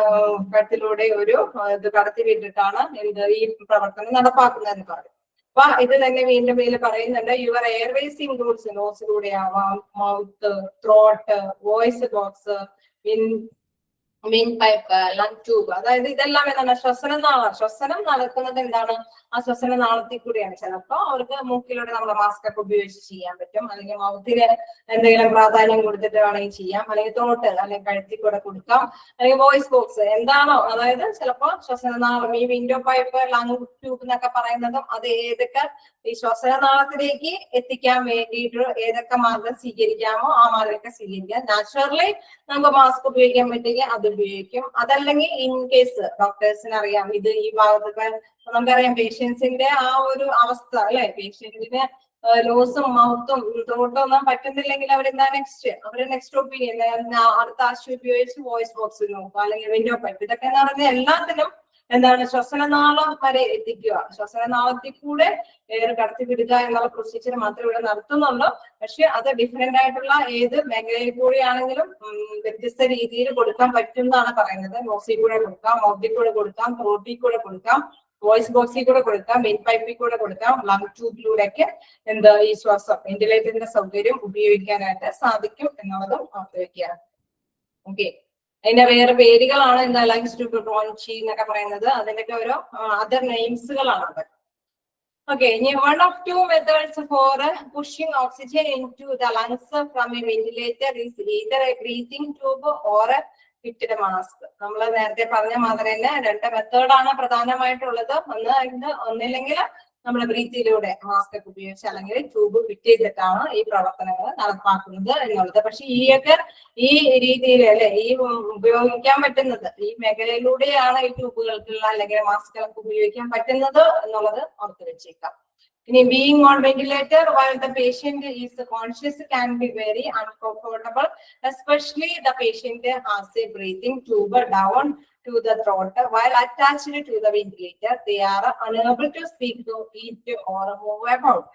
കഴുത്തിലൂടെ ഒരു ഇത് കടത്തി വിട്ടിട്ടാണ് എന്ത് ഈ പ്രവർത്തനം നടപ്പാക്കുന്നതെന്ന് പറയും. അപ്പൊ ഇത് തന്നെ വീണ്ടും ഇതിൽ പറയുന്നുണ്ട്. യുവർ എയർവേസ് ഇൻക്ലൂഡ്സ്, നോസിലൂടെ ആവാം, mouth, throat, voice box, main pipe, lung tube. അതായത് ഇതെല്ലാം എന്താണ്? ശ്വസനം നടക്കുന്നത് എന്താണ്? ആ ശ്വസന നാളത്തിൽ കൂടിയാണ്. ചിലപ്പോ അവർക്ക് മൂക്കിലൂടെ നമ്മൾ മാസ്ക് ഒക്കെ ഉപയോഗിച്ച് ചെയ്യാൻ പറ്റും, അല്ലെങ്കിൽ മൗത്തിന് എന്തെങ്കിലും പ്രാധാന്യം കൊടുത്തിട്ട് വേണമെങ്കിൽ ചെയ്യാം, അല്ലെങ്കിൽ ത്രോട്ട് അല്ലെങ്കിൽ കഴുത്തിൽ കൂടെ കൊടുക്കാം, അല്ലെങ്കിൽ വോയിസ് ബോക്സ് എന്താണോ. അതായത് ചിലപ്പോ ശ്വസനനാളം, ഈ വിൻഡോ പൈപ്പ്, ലങ് ട്യൂബ് എന്നൊക്കെ പറയുന്നതും അത് ഏതൊക്കെ ഈ ശ്വസനനാളത്തിലേക്ക് എത്തിക്കാൻ വേണ്ടിയിട്ട് ഏതൊക്കെ മാർഗം സ്വീകരിക്കാമോ ആ മാർഗമൊക്കെ സ്വീകരിക്കാം. നാച്ചുറലി നമുക്ക് മാസ്ക് ഉപയോഗിക്കാൻ പറ്റുമെങ്കിൽ അത് ഉപയോഗിക്കും. അതല്ലെങ്കിൽ ഇൻ കേസ് ഡോക്ടേഴ്സിന് അറിയാം ഇത് ഈ ഭാഗത്തൊക്കെ നമുക്കറിയാം പേഷ്യൻസിന്റെ ആ ഒരു അവസ്ഥ അല്ലെ, പേഷ്യന്റിന് ലോസും മൗത്തും ത്രോട്ടും ഒന്നും പറ്റുന്നില്ലെങ്കിൽ അവരെന്താ നെക്സ്റ്റ് ഒപ്പീനിയൻ അടുത്ത ആശുപത്രി ഉപയോഗിച്ച് വോയിസ് ബോക്സ് നോക്കുക, അല്ലെങ്കിൽ വിൻഡോ പൈപ്പ്. ഇതൊക്കെ എന്ന് പറഞ്ഞാൽ എല്ലാത്തിനും എന്താണ് ശ്വസനനാളം വരെ എത്തിക്കുക, ശ്വസനനാളത്തിൽ കൂടെ എയർ കടത്തിവിടുക എന്നുള്ള പ്രൊസീജിയർ മാത്രമേ ഇവിടെ നടത്തുന്നുള്ളൂ. പക്ഷെ അത് ഡിഫറെന്റ് ആയിട്ടുള്ള ഏത് മേഖലയിൽ കൂടെയാണെങ്കിലും വ്യത്യസ്ത രീതിയിൽ കൊടുക്കാൻ പറ്റും എന്നാണ് പറയുന്നത്. നോസിൽ കൂടെ കൊടുക്കാം, മൗത്തിൽ കൂടെ കൊടുക്കാം, ത്രോട്ടിൽ കൂടെ കൊടുക്കാം, വോയിസ് ബോക്സിൽ കൂടെ കൊടുക്കാം, മെയിൻ പൈപ്പിൽ കൂടെ കൊടുക്കാം, ലങ് ട്യൂബിലൂടെയൊക്കെ എന്താ ഈ ശ്വാസം വെന്റിലേറ്ററിന്റെ സൗകര്യം ഉപയോഗിക്കാനായിട്ട് സാധിക്കും എന്നുള്ളതും ഓർത്ത് വെക്കുകയാണ്. ഓക്കെ, അതിന്റെ വേറെ പേരുകളാണ് എന്താ ലങ്സ് ട്യൂബ്, ബ്രോഞ്ചി എന്നൊക്കെ പറയുന്നത്. അതിന്റെയൊക്കെ ഓരോ അതർ നെയിംസുകളാണ് അത്. ഓക്കെ, ഇനി one of two methods for pushing oxygen into the lungs from a ventilator is either a breathing tube or a fitted mask. നമ്മൾ നേരത്തെ പറഞ്ഞ മാതിരി തന്നെ രണ്ട് മെത്തേഡാണ് പ്രധാനമായിട്ടുള്ളത്. ഒന്നില്ലെങ്കിൽ നമ്മൾ ബ്രീത്തിലൂടെ മാസ്ക് ഒക്കെ ഉപയോഗിച്ച് അല്ലെങ്കിൽ ട്യൂബ് ഫിറ്റ് ചെയ്തിട്ടാണ് ഈ പ്രവർത്തനങ്ങൾ നടപ്പാക്കുന്നത് എന്നുള്ളത്. പക്ഷെ ഈ രീതിയിൽ അല്ലെ ഈ ഉപയോഗിക്കാൻ പറ്റുന്നത് ഈ മേഖലയിലൂടെയാണ് ഈ ട്യൂബുകൾക്കുള്ള അല്ലെങ്കിൽ മാസ്കുകളൊക്കെ ഉപയോഗിക്കാൻ പറ്റുന്നത് എന്നുള്ളത് ഓർത്ത് വെച്ചേക്കാം. ഇനി being on ventilator while the patient is conscious can be very uncomfortable, especially the patient has a breathing tube down to the throat while attached to the ventilator. They are unable to speak, to eat or move about.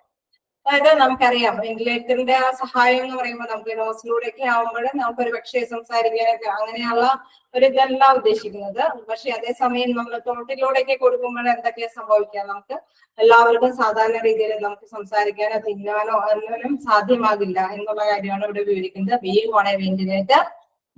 അതായത് നമുക്കറിയാം വെന്റിലേറ്ററിന്റെ ആ സഹായം എന്ന് പറയുമ്പോൾ നമുക്ക് നോസിലൂടെയൊക്കെ ആവുമ്പോൾ നമുക്കൊരു പക്ഷേ സംസാരിക്കാനൊക്കെ അങ്ങനെയുള്ള ഒരു ഇതല്ല ഉദ്ദേശിക്കുന്നത്. പക്ഷെ അതേസമയം നമ്മൾ തൊട്ടിലൂടെയൊക്കെ കൊടുക്കുമ്പോൾ എന്തൊക്കെയാ സംഭവിക്കുക, നമുക്ക് എല്ലാവർക്കും സാധാരണ രീതിയിൽ നമുക്ക് സംസാരിക്കാനോ തിന്നാനോ ഒന്നിനും സാധ്യമാകില്ല എന്നുള്ള കാര്യമാണ് ഇവിടെ വിവരിക്കുന്നത്. Being on A ventilator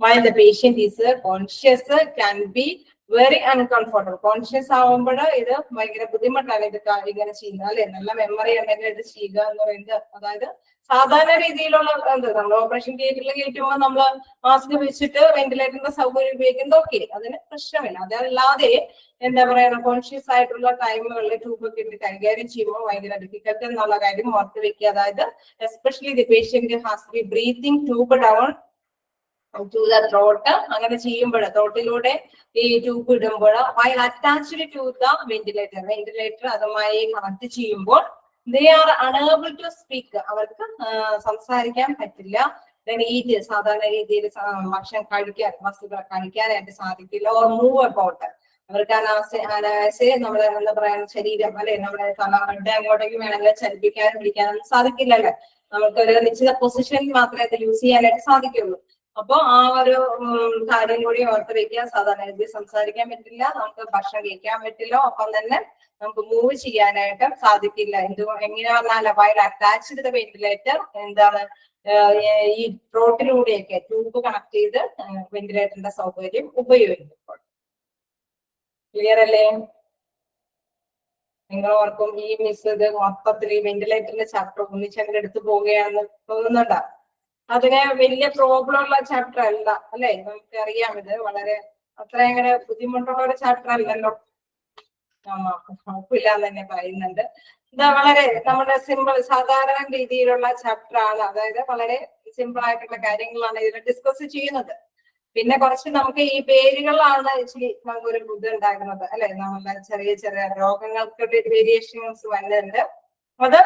while the patient is conscious can be very uncomfortable. Conscious ആവുമ്പോൾ ഇത് ഭയങ്കര ബുദ്ധിമുട്ടാണ് ഇത് ഇങ്ങനെ ചെയ്യുക അല്ലെ. നല്ല മെമ്മറി ഉണ്ടെങ്കിൽ ഇത് ചെയ്യുക എന്ന് പറയുന്നത്. അതായത് സാധാരണ രീതിയിലുള്ള എന്ത് നമ്മൾ ഓപ്പറേഷൻ തിയേറ്ററിൽ കയറ്റുമ്പോൾ നമ്മൾ മാസ്ക് വെച്ചിട്ട് വെന്റിലേറ്ററിന്റെ സൗകര്യം ഉപയോഗിക്കുന്നത് ഓക്കെ, അതിന് പ്രശ്നമില്ല. അതല്ലാതെ എന്താ പറയുക, കോൺഷ്യസ് ആയിട്ടുള്ള ടൈമുകളിൽ ട്യൂബൊക്കെ ഇട്ട് കൈകാര്യം ചെയ്യുമ്പോൾ ഭയങ്കര ഡിഫിക്കൽട്ട് എന്നുള്ള കാര്യം ഓർത്ത് വെക്കുക. അതായത് especially the patient has be breathing tube down to the throat. അങ്ങനെ ചെയ്യുമ്പോൾ ത്രോട്ടിലൂടെ ഈ ട്യൂബ് ഇടുമ്പോൾ while attached to the ventilator അതുമായി കണക്ട് ചെയ്യുമ്പോൾ they are unable to speak. അവർക്ക് സംസാരിക്കാൻ പറ്റില്ല. ഈറ്റ് സാധാരണ രീതിയിൽ ഭക്ഷണം വസ്തുക്കൾ കഴിക്കാനായിട്ട് സാധിക്കില്ല. Or move about. അവർക്ക് അനായാസെ നമ്മളെ എന്താ പറയാ ശരീരം അല്ലെ നമ്മുടെ അങ്ങോട്ടേക്ക് വേണമെങ്കിൽ ചലിപ്പിക്കാനും പിടിക്കാനും സാധിക്കില്ലല്ലോ. നമുക്കൊരു നിശ്ചിത പൊസിഷനിൽ മാത്രമേ അത് യൂസ് ചെയ്യാനായിട്ട് സാധിക്കുള്ളൂ. അപ്പൊ ആ ഒരു കാര്യം കൂടി ഓർത്ത് വെക്കുക. സാധാരണ രീതിയിൽ സംസാരിക്കാൻ പറ്റില്ല, നമുക്ക് ഭക്ഷണം കഴിക്കാൻ പറ്റില്ല, ഒപ്പം തന്നെ നമുക്ക് മൂവ് ചെയ്യാനായിട്ട് സാധിക്കില്ല. എങ്ങനെ വന്നാൽ വൈൽ അറ്റാച്ച്ഡ് ദ വെന്റിലേറ്റർ എന്താണ് ഈ ത്രോട്ടിലൂടെയൊക്കെ ട്യൂബ് കണക്ട് ചെയ്ത് വെന്റിലേറ്ററിന്റെ സൗകര്യം ഉപയോഗിക്കുമ്പോൾ. ക്ലിയർ അല്ലേ? നിങ്ങൾ ഓർക്കും ഈ മിസ് ഇത് മൊത്തത്തിൽ ഈ വെന്റിലേറ്ററിന്റെ ചാപ്റ്റർ ഒന്നിച്ചങ്ങനെ എടുത്തു പോവുകയാണെന്ന് തോന്നുന്നുണ്ടോ? അതിന് വലിയ പ്രോബ്ലം ഉള്ള ചാപ്റ്റർ അല്ല അല്ലെ. നമുക്കറിയാം ഇത് വളരെ അത്ര അങ്ങനെ ബുദ്ധിമുട്ടുള്ള ഒരു ചാപ്റ്റർ അല്ലല്ലോ. കുഴപ്പമില്ലാന്ന് തന്നെ പറയുന്നുണ്ട്. ഇത് വളരെ നമ്മുടെ സിമ്പിൾ സാധാരണ രീതിയിലുള്ള ചാപ്റ്റർ ആണ്. അതായത് വളരെ സിമ്പിൾ ആയിട്ടുള്ള കാര്യങ്ങളാണ് ഇതിൽ ഡിസ്കസ് ചെയ്യുന്നത്. പിന്നെ കുറച്ച് നമുക്ക് ഈ പേരുകളാണ് ഇച്ചിരി നമുക്കൊരു ബുദ്ധി ഉണ്ടാകുന്നത് അല്ലെ. നമ്മളെ ചെറിയ ചെറിയ രോഗങ്ങൾക്ക് വേരിയേഷൻസ് വരുന്നുണ്ട്. അത്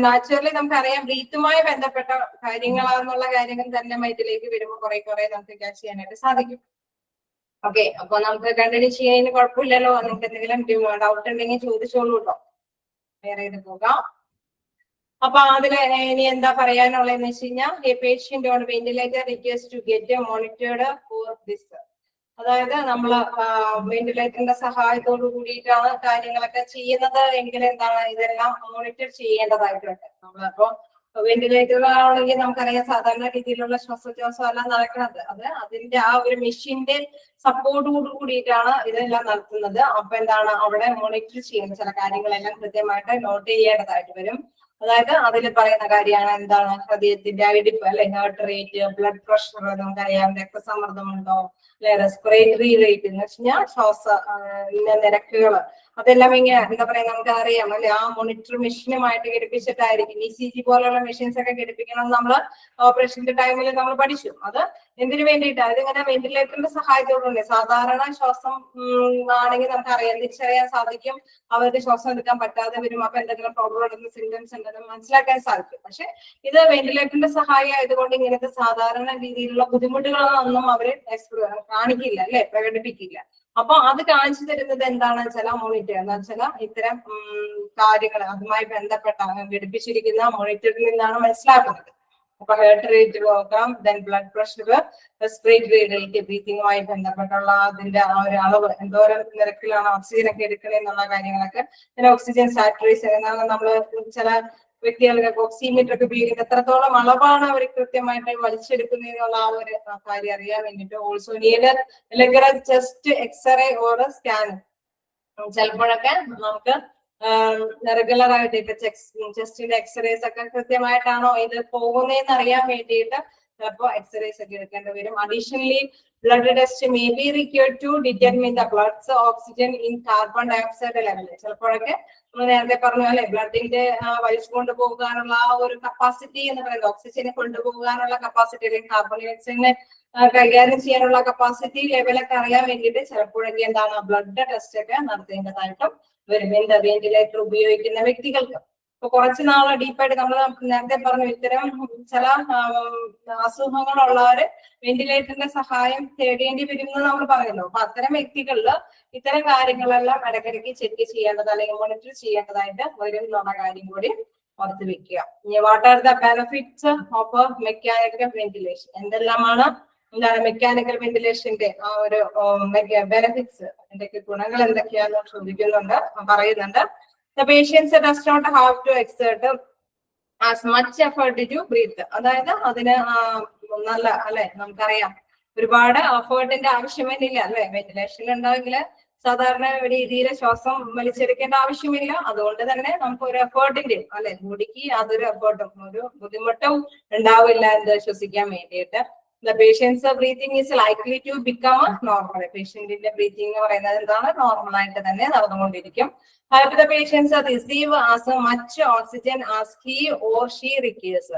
നാച്ചുറലി നമുക്കറിയാം ബ്രീത്തുമായി ബന്ധപ്പെട്ട കാര്യങ്ങളാണെന്നുള്ള കാര്യങ്ങൾ തന്നെ മൈൻഡിലേക്ക് വരുമ്പോൾ കുറെ നമുക്ക് ക്യാച്ച് ചെയ്യാനായിട്ട് സാധിക്കും. ഓക്കെ, അപ്പൊ നമുക്ക് കണ്ടിന്യൂ ചെയ്യുന്നതിന് കുഴപ്പമില്ലല്ലോ. നിങ്ങൾക്ക് എന്തെങ്കിലും ഡൗട്ട് ഉണ്ടെങ്കിൽ ചോദിച്ചോളൂ കേട്ടോ. വേറെ ഇത് പോകാം. അപ്പൊ അതില് ഇനി എന്താ പറയാനുള്ളതെന്ന് വെച്ച് കഴിഞ്ഞാൽ a patient on ventilator request to get monitored for this. അതായത് നമ്മള് വെന്റിലേറ്ററിന്റെ സഹായത്തോടു കൂടിയിട്ടാണ് കാര്യങ്ങളൊക്കെ ചെയ്യുന്നത് എങ്കിൽ എന്താണ് ഇതെല്ലാം മോണിറ്റർ ചെയ്യേണ്ടതായിട്ടുണ്ട്. നമ്മളപ്പോ വെന്റിലേറ്ററിലാണെങ്കിൽ നമുക്കറിയാം സാധാരണ രീതിയിലുള്ള ശ്വാസോച്ഛ്വാസം എല്ലാം നടക്കുന്നത്. അത് അതിന്റെ ആ ഒരു മെഷീന്റെ സപ്പോർട്ടോട് കൂടിയിട്ടാണ് ഇതെല്ലാം നടത്തുന്നത്. അപ്പൊ എന്താണ് അവിടെ മോണിറ്റർ ചെയ്യുന്ന ചില കാര്യങ്ങളെല്ലാം കൃത്യമായിട്ട് നോട്ട് ചെയ്യേണ്ടതായിട്ട് വരും. അതായത് അതിൽ പറയുന്ന കാര്യമാണ് എന്താണ് ഹൃദയത്തിന്റെ ഇടിപ്പ് അല്ലെ, ഹാർട്ട് റേറ്റ്, ബ്ലഡ് പ്രഷർ, നമുക്കറിയാം രക്തസമ്മർദ്ദമുണ്ടോ അല്ലെ, റെസ്പിറേറ്ററി റേറ്റ് എന്ന് വെച്ച് കഴിഞ്ഞാൽ ശ്വാസ നിരക്കുകൾ, അതെല്ലാം ഇങ്ങനെ എന്താ പറയാ നമുക്ക് അറിയാം അല്ലെ. ആ മോണിറ്റർ മെഷീനുമായിട്ട് ഘടിപ്പിച്ചിട്ടായിരിക്കും. ECG പോലുള്ള മെഷീൻസ് ഒക്കെ ഘടിപ്പിക്കണം നമ്മള് ഓപ്പറേഷന്റെ ടൈമിൽ നമ്മൾ പഠിച്ചു. അത് എന്തിനു വേണ്ടിയിട്ട്, അതിങ്ങനെ വെന്റിലേറ്ററിന്റെ സഹായത്തോടുണ്ട്. സാധാരണ ശ്വാസം ആണെങ്കിൽ നമുക്ക് അറിയാം തിരിച്ചറിയാൻ സാധിക്കും അവർക്ക് ശ്വാസം എടുക്കാൻ പറ്റാതെ വരും. അപ്പൊ എന്തെങ്കിലും പ്രോബ്ലം ഉണ്ടെന്ന് സിംറ്റംസ് ഉണ്ടെന്ന് മനസ്സിലാക്കാൻ സാധിക്കും. പക്ഷെ ഇത് വെന്റിലേറ്ററിന്റെ സഹായം ആയതുകൊണ്ട് ഇങ്ങനത്തെ സാധാരണ രീതിയിലുള്ള ബുദ്ധിമുട്ടുകളൊന്നും അവര് കാണിക്കില്ല അല്ലെ, പ്രകടിപ്പിക്കില്ല. അപ്പൊ അത് കാണിച്ചു തരുന്നത് എന്താണെന്ന് വെച്ചാൽ മോണിറ്റർ എന്ന് വെച്ചാൽ ഇത്തരം കാര്യങ്ങൾ അതുമായി ബന്ധപ്പെട്ട ഘടിപ്പിച്ചിരിക്കുന്ന മോണിറ്ററിൽ നിന്നാണ് മനസ്സിലാക്കുന്നത്. അപ്പൊ ഹാർട്ട് റേറ്റ് നോക്കാം, then blood pressure, respiratory rate, ബ്രീത്തിങ്ങുമായി ബന്ധപ്പെട്ടുള്ള അതിന്റെ ആ ഒരു അളവ്, എന്തോരം നിരക്കിലാണ് ഓക്സിജൻ ഒക്കെ എടുക്കണേ എന്നുള്ള കാര്യങ്ങളൊക്കെ, പിന്നെ ഓക്സിജൻ സാച്ചുറേഷൻ എന്നാണ് നമ്മൾ ചില വ്യക്തികൾക്ക് ഓക്സിമീറ്റർ ഒക്കെ ഉപയോഗിക്കുന്നത്. എത്രത്തോളം അളവാണ് അവർ കൃത്യമായിട്ട് വലിച്ചെടുക്കുന്നതിനുള്ള ആ ഒരു കാര്യം അറിയാൻ വേണ്ടിയിട്ട്. Also need chest x ray or scan. ചിലപ്പോഴൊക്കെ നമുക്ക് റെഗുലർ ആയിട്ട് ഇപ്പൊ ചെസ്റ്റിന്റെ എക്സ്റേസ് ഒക്കെ കൃത്യമായിട്ടാണോ ഇത് പോകുന്നതെന്ന് അറിയാൻ വേണ്ടിയിട്ട് ചിലപ്പോൾ എക്സ്റേസ് ഒക്കെ എടുക്കേണ്ടി വരും. Additionally blood test may be required to determine the blood's oxygen in carbon dioxide level. ചിലപ്പോഴൊക്കെ നമ്മൾ നേരത്തെ പറഞ്ഞു അല്ലെ, ബ്ലഡിന്റെ വലിച്ചു കൊണ്ടുപോകാനുള്ള ആ ഒരു കപ്പാസിറ്റി എന്ന് പറയുന്നത്, ഓക്സിജനെ കൊണ്ടുപോകാനുള്ള കപ്പാസിറ്റി അല്ലെങ്കിൽ കാർബൺ ഡയോക്സൈഡിനെ കൈകാര്യം ചെയ്യാനുള്ള കപ്പാസിറ്റി ലെവലൊക്കെ അറിയാൻ വേണ്ടിയിട്ട് ചിലപ്പോഴൊക്കെ എന്താണ് ബ്ലഡ് ടെസ്റ്റ് ഒക്കെ നടത്തേണ്ടതായിട്ടും വരും വെന്റിലേറ്റർ ഉപയോഗിക്കുന്ന വ്യക്തികൾക്ക്. ഇപ്പൊ കുറച്ച് നാള് ഡീപ്പായിട്ട് നമ്മൾ നേരത്തെ പറഞ്ഞു ഇത്തരം ചില അസുഖങ്ങളുള്ളവര് വെന്റിലേറ്ററിന്റെ സഹായം തേടേണ്ടി വരും എന്ന് നമ്മൾ പറഞ്ഞല്ലോ. അപ്പൊ അത്തരം വ്യക്തികളിൽ ഇത്തരം കാര്യങ്ങളെല്ലാം ഇടയ്ക്കിടയ്ക്ക് ചെക്ക് ചെയ്യേണ്ടത് അല്ലെങ്കിൽ മോണിറ്റർ ചെയ്യേണ്ടതായിട്ട് വരും എന്നുള്ള കാര്യം കൂടി ഓർത്ത് വെക്കുക. ഇനി what are the benefits of mechanical ventilation? എന്തെല്ലാമാണ് എന്താണ് മെക്കാനിക്കൽ വെന്റിലേഷന്റെ ആ ഒരു ബെനിഫിറ്റ്സ്, അതിന്റെ ഗുണങ്ങൾ എന്തൊക്കെയാണെന്ന് ചോദിക്കുന്നുണ്ട്, പറയുന്നുണ്ട്. The patients does not have to exert as much effort to breathe. അതായത് അതിന് നല്ല അല്ലെ, നമുക്കറിയാം ഒരുപാട് എഫേർട്ടിന്റെ ആവശ്യമില്ല അല്ലെ. വെന്റിലേഷൻ ഉണ്ടെങ്കിൽ സാധാരണ രീതിയിൽ ശ്വാസം വലിച്ചെടുക്കേണ്ട ആവശ്യമില്ല. അതുകൊണ്ട് തന്നെ നമുക്ക് ഒരു എഫേർട്ടിന്റെ അല്ലെ ബോഡിക്ക് യാതൊരു എഫേർട്ടും ഒരു ബുദ്ധിമുട്ടും ഉണ്ടാവില്ല എന്ത് ശ്വസിക്കാൻ വേണ്ടിയിട്ട്. The patient's breathing is likely to become normal. പേഷ്യന്റിന്റെ ബ്രീത്തിങ് എന്ന് പറയുന്നത് എന്താണ്, നോർമൽ ആയിട്ട് തന്നെ നടന്നുകൊണ്ടിരിക്കും. Help the patients receive as much oxygen as he or she requires.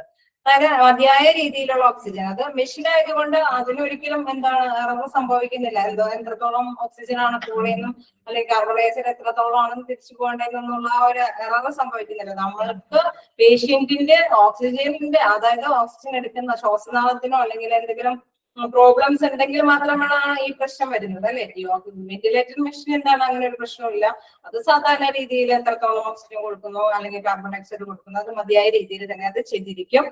അതായത് മതിയായ രീതിയിലുള്ള ഓക്സിജൻ, അത് മെഷീൻ ആയതുകൊണ്ട് അതിനൊരിക്കലും എന്താണ് ഇറവ് സംഭവിക്കുന്നില്ല. എത്രത്തോളം ഓക്സിജൻ ആണ് കൂടെയെന്നും അല്ലെങ്കിൽ കാർബൺ ഡയോക്സൈഡ് എത്രത്തോളം ആണെന്ന് തിരിച്ചു പോകേണ്ടതെന്നുള്ള ഒരു ഇറവ് സംഭവിക്കുന്നില്ല. നമ്മൾക്ക് പേഷ്യന്റിന്റെ ഓക്സിജന്റെ, അതായത് ഓക്സിജൻ എടുക്കുന്ന ശ്വാസനാളത്തിനോ അല്ലെങ്കിൽ എന്തെങ്കിലും പ്രോബ്ലംസ് ഉണ്ടെങ്കിൽ മാത്രമാണ് ഈ പ്രശ്നം വരുന്നത് അല്ലെ. വെന്റിലേറ്റർ മെഷീൻ എന്താണ്, അങ്ങനെ ഒരു പ്രശ്നമില്ല. അത് സാധാരണ രീതിയിൽ എത്രത്തോളം ഓക്സിജൻ കൊടുക്കുന്നു അല്ലെങ്കിൽ കാർബൺ ഡയോക്സൈഡ് കൊടുക്കുന്നു അത് മതിയായ രീതിയിൽ തന്നെ അത് ചെയ്തിരിക്കും.